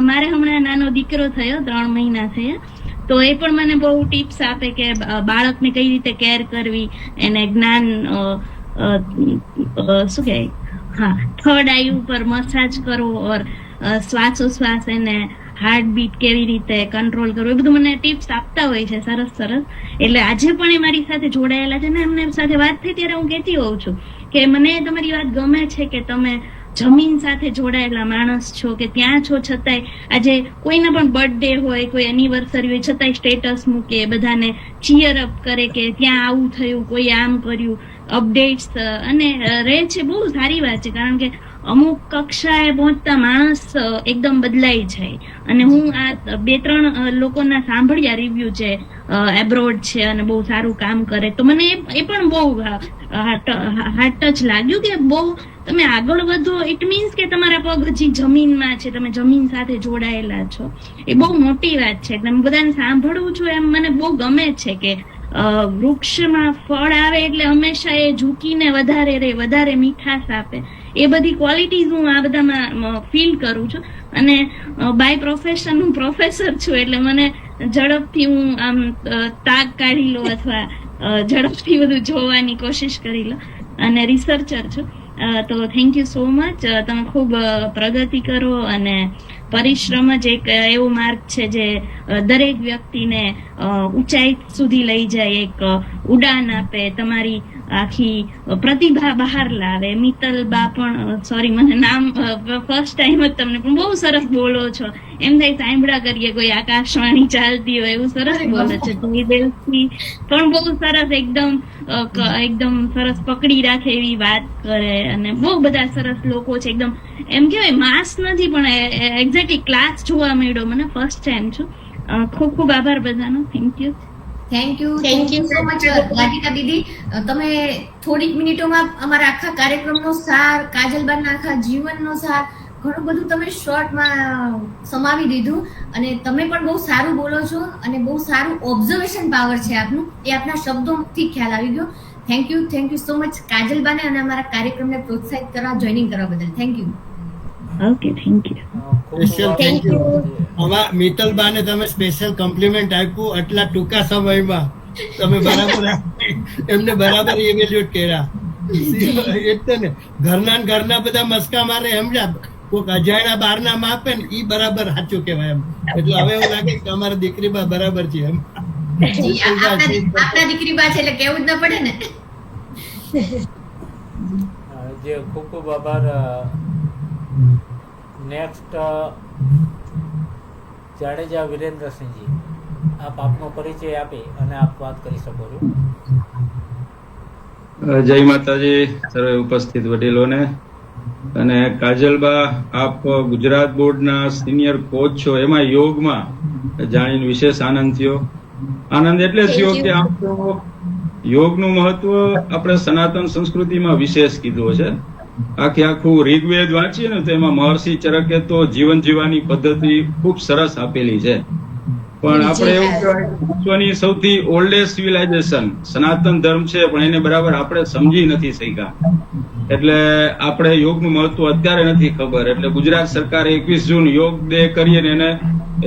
[SPEAKER 7] મારે હમણાં નાનો દીકરો થયો, 3 મહિના થયા, તો એ પણ મને બહુ ટિપ્સ આપે કે બાળકને કઈ રીતે કેર કરવી, એને જ્ઞાન શું કહે, હા, થર્ડ આઈ ઉપર મસાજ કરો ઓર શ્વાસોશ્વાસ એને હાર્ટબીટ કેવી રીતે કંટ્રોલ કરવું, એ બધું મને ટિપ્સ આપતા હોય છે સરસ સરસ. એટલે આજે પણ એ મારી સાથે જોડાયેલા છે ને એમની સાથે વાત થઈ ત્યારે હું કહેતી હોઉં છું કે મને તમારી વાત ગમે છે કે તમે જમીન સાથે જોડાયેલા માણસ છો, કે ત્યાં છો છતાંય આજે કોઈના પણ બર્થડે હોય, કોઈ એનિવર્સરી હોય, છતાંય સ્ટેટસ મૂકે, બધાને ચીયર અપ કરે કે ત્યાં આવું થયું, કોઈ આમ કર્યું, અપડેટ્સ અને રહે છે. બહુ સારી વાત છે, કારણ કે અમુક કક્ષાએ પહોંચતા માણસ એકદમ બદલાઈ જાય. અને હું આ 2-3 લોકોના સાંભળ્યા રિવ્યુ છે, એબ્રોડ છે અને બહુ સારું કામ કરે, તો મને એ પણ બહુ હાર્ટ ટચ લાગ્યું કે બહુ તમે આગળ વધો. ઇટ મીન્સ કે તમારા પગ હજી જમીનમાં છે, તમે જમીન સાથે જોડાયેલા છો, એ બહુ મોટી વાત છે. તમે બધાને સાંભળવું છું એમ મને બહુ ગમે છે કે વૃક્ષમાં ફળ આવે એટલે હંમેશા એ ઝૂકીને વધારે રહે, વધારે મીઠાશ આપે. એ બધી ક્વોલિટીઝ હું આ બધામાં ફીલ કરું છું. અને બાય પ્રોફેશન હું પ્રોફેસર છું, એટલે મને ઝડપથી હું આમ તાક કાઢી લો અથવા ઝડપથી બધું જોવાની કોશિશ કરી લો. અને રિસર્ચર છું. તો થેન્ક યુ સો મચ. તમે ખૂબ પ્રગતિ કરો અને પરિશ્રમ જ એક એવો માર્ગ છે જે દરેક વ્યક્તિને ઊંચાઈ સુધી લઈ જાય, એક ઉડાન આપે. તમારી આખી પ્રતિભા બહાર લાવે. મિત્તલ બા પણ સોરી મને નામ ફર્સ્ટ ટાઈમ જ તમને પણ બહુ સરસ બોલો છો, એમ થાય સાંભળા કરીએ કોઈ આકાશવાણી ચાલતી હોય એવું સરસ બોલે છે. જયદેવસિંહ પણ બહુ સરસ એકદમ સરસ પકડી રાખે એવી વાત કરે, અને બહુ બધા સરસ લોકો છે. એકદમ એમ કહેવાય માસ નથી પણ એક્ઝેક્ટલી ક્લાસ જોવા મળ્યો મને ફર્સ્ટ ટાઈમ છું. ખૂબ ખૂબ આભાર બધાનો. Thank you
[SPEAKER 2] so much Radhika દીદી. તમે થોડીક મિનિટોમાં અમારા આખા કાર્યક્રમનો સાર, કાજલબાના આખા જીવનનો સાર ઘણું બધું તમે શોર્ટમાં સમાવી દીધું, અને તમે પણ બહુ સારું બોલો છો અને બહુ સારું ઓબ્ઝર્વેશન પાવર છે આપનું, એ આપના શબ્દોથી ખ્યાલ આવી ગયો. થેન્ક યુ સો મચ કાજલબાને અને અમારા કાર્યક્રમને પ્રોત્સાહિત કરવા, જોઈનિંગ કરવા બદલ thank you.
[SPEAKER 7] Okay, thank you.
[SPEAKER 6] Special thank you. આમાં મિત્તલબાને તમે સ્પેશિયલ કોમ્પ્લિમેન્ટ આપ્યું આટલા ટૂંકા સમયમાં. તમે બરાબર એમને બરાબર ઇવેલ્યુએટ કર્યા. એટલે ને ઘરના બધા મસ્કા મારે સમજ્યા, કોઈક અજાણ્યા બહારના માપે ને ઈ બરાબર સાચું કહેવાય એમ. એટલે હવે એવું લાગે કે અમારા દીકરીબા બરાબર છે એમ.
[SPEAKER 2] આપણા દીકરીબા છે એટલે કેવું જ ન પડે ને.
[SPEAKER 1] જે ખૂબ ખૂબ આભાર. નેક્સ્ટ જાડેજા વિરેન્દ્રસિંહજી, આપ આપનો પરિચય આપી અને આપ વાત કરી શકો છો.
[SPEAKER 8] જય માતાજી સર્વે ઉપસ્થિત વડીલોને. અને કાજલબા, આપ ગુજરાત બોર્ડના સિનિયર કોચ છો, એમાં યોગમાં જાણીને વિશેષ આનંદ થયો. આનંદ એટલે થયો કે આમ તો યોગનું મહત્વ આપણે સનાતન સંસ્કૃતિમાં વિશેષ કીધું છે. આખું ઋગ્વેદ વાંચીએ ને તો એમાં મહર્ષિ ચરકે તો જીવન જીવવાની પદ્ધતિ ખૂબ સરસ આપેલી છે. પણ આપણે એવું કહેવાય વિશ્વની સૌથી ઓલ્ડેસ્ટ સિવિલાઇઝેશન સનાતન ધર્મ છે, પણ એને બરાબર આપણે સમજી નથી શક્યા. એટલે આપણે યોગનું મહત્વ અત્યારે નથી ખબર. એટલે ગુજરાત સરકારે 21 જૂન યોગ ડે કરીને એને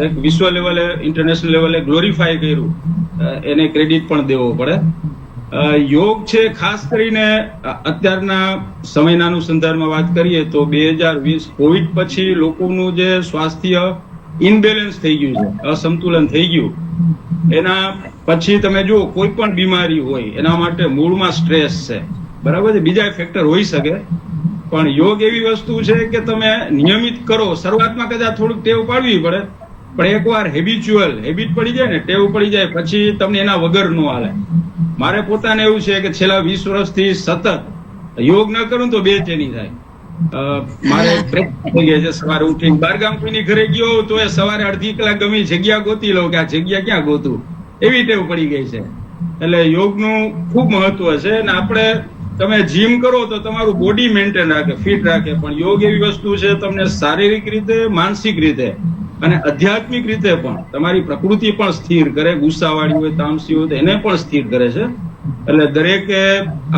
[SPEAKER 8] એક વિશ્વ લેવલે, ઇન્ટરનેશનલ લેવલે ગ્લોરીફાય કર્યું, એને ક્રેડિટ પણ દેવો પડે. યોગ છે ખાસ કરીને અત્યારના સમયના અનુસંધાનમાં વાત કરીએ તો 2020 કોવિડ પછી લોકોનું જે સ્વાસ્થ્ય ઇનબેલેન્સ થઈ ગયું છે, અસંતુલન થઈ ગયું, એના પછી તમે જુઓ કોઈ પણ બીમારી હોય એના માટે મૂળમાં સ્ટ્રેસ છે, બરાબર છે. બીજા ફેક્ટર હોઈ શકે, પણ યોગ એવી વસ્તુ છે કે તમે નિયમિત કરો. શરૂઆતમાં કદાચ થોડુંક ટેવ પાડવી પડે, પણ એકવાર હેબિટ પડી જાય ને, ટેવ પડી જાય પછી તમને એના વગર ન હાલે. મારે પોતાને એવું છે કે છેલ્લા 20 વર્ષથી સતત યોગ ન કરું તો બેચેની થાય. મારે બ્રેક થઈ ગયા છે. સવારે ઉઠીને બારગામ કોઈની ઘરે ગયો તો એ સવારે અડધી કલાક ગમે જગ્યા ગોતી લો કે આ જગ્યા ક્યાં ગોતું, એવી ટેવ પડી ગઈ છે. એટલે યોગનું ખૂબ મહત્વ છે. અને આપણે તમે જીમ કરો તો તમારું બોડી મેન્ટેન રાખે, ફિટ રાખે, પણ યોગ એવી વસ્તુ છે તમને શારીરિક રીતે, માનસિક રીતે અને આધ્યાત્મિક રીતે પણ તમારી પ્રકૃતિ પણ સ્થિર કરે. ગુસ્સાવાળી હોય, તામસી હોય તો એને પણ સ્થિર કરે છે. એટલે દરેકે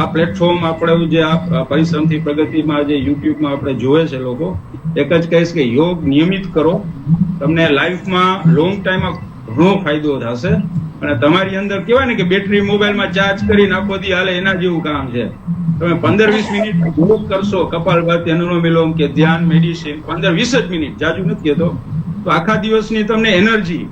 [SPEAKER 8] આ પ્લેટફોર્મ આપણે જે આ પરિશ્રમથી પ્રગતિમાં જે યુટ્યુબમાં આપણે જોવે છે લોકો, એક જ કહીશ કે યોગ નિયમિત કરો, તમને લાઈફમાં લોંગ ટાઈમમાં ઘણો ફાયદો થશે. અને તમારી અંદર કહેવાય ને કે બેટરી મોબાઈલમાં ચાર્જ કરીને આખો દી હાલે એના જેવું કામ છે. તમે 15-20 મિનિટ યોગ કરશો, કપાલભાતી, અનુલોમ વિલોમ કે ધ્યાન, મેડિસિન, 15-20 જ મિનિટ, જાજુ નથી કહેતો, તો આખા દિવસની તમને એનર્જી,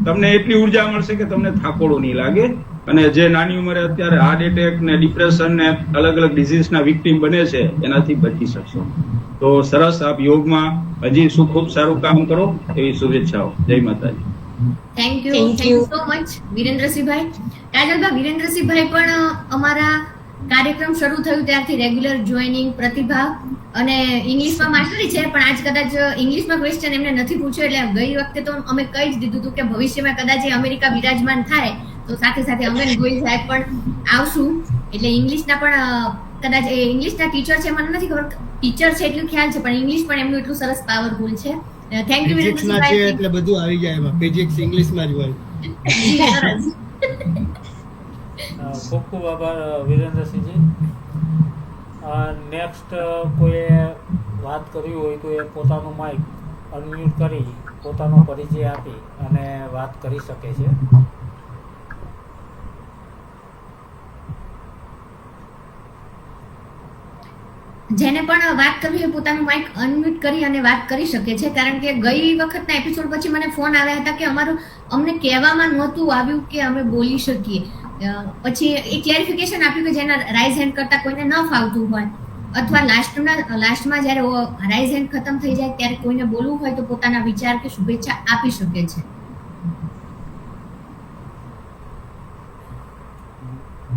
[SPEAKER 8] તમને એટલી ઉર્જા મળશે કે તમને થાકોડો નહીં લાગે. અને જે નાની ઉંમરે અત્યારે હાર્ટ એટેક ને ડિપ્રેશન ને અલગ અલગ ડિઝીઝના વિક્ટીમ બને છે એનાથી બચી શકશો. તો સરસ, આપ યોગમાં હજી શું ખૂબ સારું કામ કરો એવી શુભેચ્છાઓ. જય માતાજી.
[SPEAKER 2] Thank you so much Virendrasinhbhai. Kajalba, Virendrasinhbhai પણ અમારા કાર્યક્રમ શરૂ થયું ત્યારથી રેગ્યુલર જોઈનિંગ, પ્રતિભા, અને ઇંગ્લિશમાં માસ્ટરી છે. પણ આજ કદાચ ઇંગ્લિશમાં ક્વેશ્ચન એમને નથી પૂછ્યો, એટલે ગઈ વખતે તો અમે કહી જ દીધું હતું કે ભવિષ્યમાં કદાચ એ અમેરિકા વિરાજમાન થાય તો સાથે સાથે અમે ગોહિલ સાહેબ પણ આવશું. એટલે ઇંગ્લિશના પણ કદાચ એ ઇંગ્લિશના ટીચર છે, મને નથી ખબર ટીચર છે એટલું ખ્યાલ છે, પણ ઇંગ્લિશ પણ એમનું એટલું સરસ પાવરફુલ છે. Thank you
[SPEAKER 6] Virendrasinhbhai. એટલે બધું આવી જાય એમાં, ફિઝિક્સ ઇંગ્લિશમાં જ હોય.
[SPEAKER 1] ખૂબ ખૂબ આભાર વિરેન્દ્રસિંહજી. નેક્સ્ટ કોઈએ વાત કરવી હોય તો એ પોતાનું માઇક અનમ્યુટ કરી પોતાનો પરિચય આપી અને વાત કરી શકે છે.
[SPEAKER 2] જેને પણ વાત કરવી હોય પોતાનું માઇક અનમ્યુટ કરી અને વાત કરી શકે છે. કારણ કે ગઈ વખતના એપિસોડ પછી મને ફોન આવ્યા હતા કે અમને કહેવામાં નહોતું આવ્યું કે અમે બોલી શકીએ. પછી એ ક્લેરિફિકેશન આપ્યું કે જેના રાઇઝ હેન્ડ કરતા કોઈને ન ફાવતું હોય અથવા લાસ્ટમાં જ્યારે રાઇઝ હેન્ડ ખતમ થઈ જાય ત્યારે કોઈને બોલવું હોય તો પોતાના વિચાર કે શુભેચ્છા આપી શકે છે.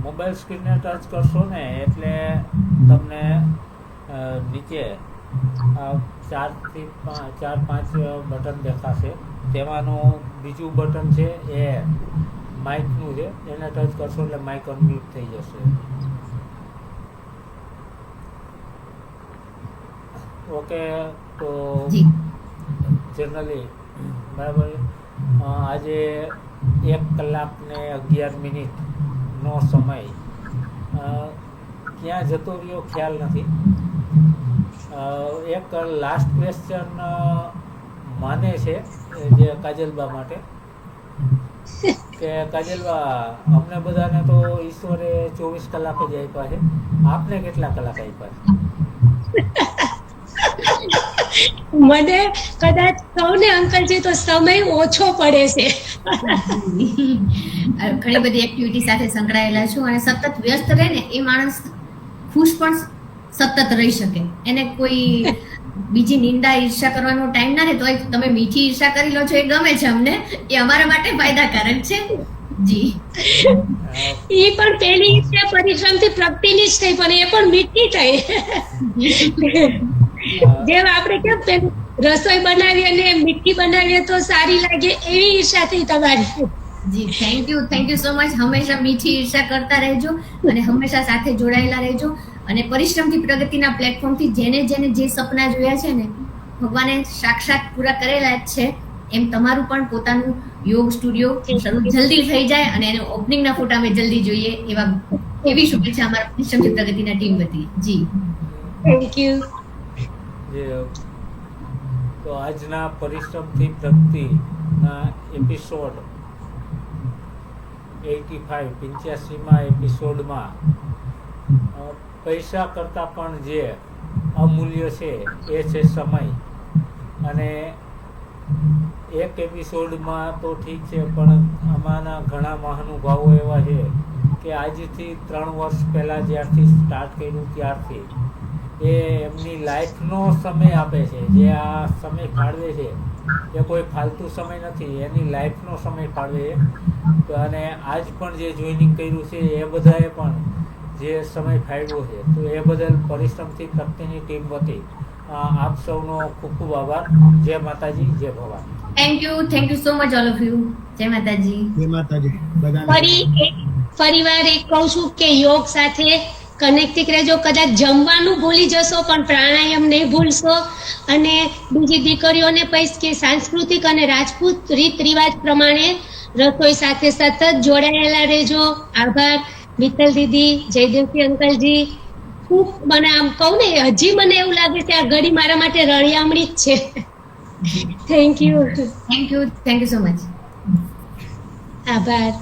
[SPEAKER 1] મોબાઈલ સ્ક્રીનને ટચ કરશો ને એટલે તમને નીચે 4-5 બટન દેખાશે. તેમાંનું બીજું બટન છે એ માઇકનું છે, એને ટચ કરશો એટલે માઇક અનમ્યુટ થઈ જશે. ઓકે, તો જનરલી બરાબર આજે 1 કલાક ને 11 મિનિટનો સમય ક્યાં જતો રહ્યો ખ્યાલ નથી. એક લાસ્ટ ક્વેશ્ચન માને છે જે કાજલબા માટે કે કાજલબા, અમને બધાને તો ઈશ્વરે 24 કલાક જ આપ્યા છે, આપને કેટલા કલાક આપ્યા છે?
[SPEAKER 3] મને કદાચ કહું ને અંકલજી તો સમય ઓછો પડે છે.
[SPEAKER 2] ઘણી બધી એક્ટિવિટી સાથે સંકળાયેલા છું અને સતત વ્યસ્ત રહે ને એ માણસ ખુશ પણ સતત રહી શકે. એને કોઈ બીજી નિંદા ઈર્ષા કરવાનો ટાઈમ ના રહે તો તમે મીઠી ઈર્ષા કરી લો છો, એ ગમે છે અમને, એ અમારા માટે ફાયદાકારક છે. જી,
[SPEAKER 3] એ પણ પેલી ઈચ્છા પરિશ્રમથી પ્રગતિની જ થઈ, પણ એ પણ મીઠી થઈ. જેમ આપણે કેમ રસોઈ બનાવીએ અને મીઠી બનાવીએ તો સારી લાગે, એવી ઈચ્છા થઈ તમારી.
[SPEAKER 2] જી, થેન્ક યુ સો મચ. હંમેશા મીઠી ઈર્ષા કરતા રહેજો અને હંમેશા સાથે જોડાયેલા રહેજો. અને પરિશ્રમથી પ્રગતિના પ્લેટફોર્મથી જેને જે સપના જોયા છે ને ભગવાને સાક્ષાત પૂરા કરેલા જ છે. એમ તમારું પણ પોતાનું યોગ સ્ટુડિયો શરૂ જલ્દી થઈ જાય અને એનો ઓપનિંગના ફોટા અમે જલ્દી જોઈએ એવી શુભેચ્છા અમારા પરિશ્રમથી પ્રગતિના ટીમ વતી. જી,
[SPEAKER 3] થેન્ક યુ.
[SPEAKER 1] તો આજના પરિશ્રમથી પ્રગતિના એપિસોડ 85 એપિસોડમાં પૈસા કરતાં પણ જે અમૂલ્ય છે એ છે સમય. અને એક એપિસોડમાં તો ઠીક છે, પણ આમાંના ઘણા મહાનુભાવો એવા છે કે આજથી 3 વર્ષ પહેલાં જ્યારથી સ્ટાર્ટ કર્યું ત્યારથી એ એમની લાઈફનો સમય આપે છે. જે આ સમય ફાળવે છે એ કોઈ ફાલતુ સમય નથી, એની લાઈફનો સમય ફાળવે છે. અને આજ પણ જે જોઈનિંગ કર્યું છે એ બધાએ પણ જે સમય ફાળવ્યો છે, તો એ બદલ પરિશ્રમથી પ્રગતિની ટીમ વતી આપ સૌનો ખૂબ ખૂબ આભાર. જય માતાજી, જય Bhavani.
[SPEAKER 2] Thank you so much all of you. જય માતાજી.
[SPEAKER 6] જય માતાજી બધાને.
[SPEAKER 3] ફરીવાર એક કહું છું કે યોગ સાથે કનેક્ટિંગ રહેજો. કદાચ જમવાનું ભૂલી જશો પણ પ્રાણાયામ નહીં ભૂલશો. અને બીજી દીકરીઓને કહીશ કે સાંસ્કૃતિક અને રાજપૂત રીત રિવાજ પ્રમાણે રસોઈ સાથે સતત જોડાયેલા રહેજો. આભાર મિત્તલ દીદી, જયદેવસિંહ અંકલજી. ખૂબ મને આમ કહું ને હજી મને એવું લાગે છે આ ઘડી મારા માટે રળિયામણી જ છે. Thank you so much. આભાર.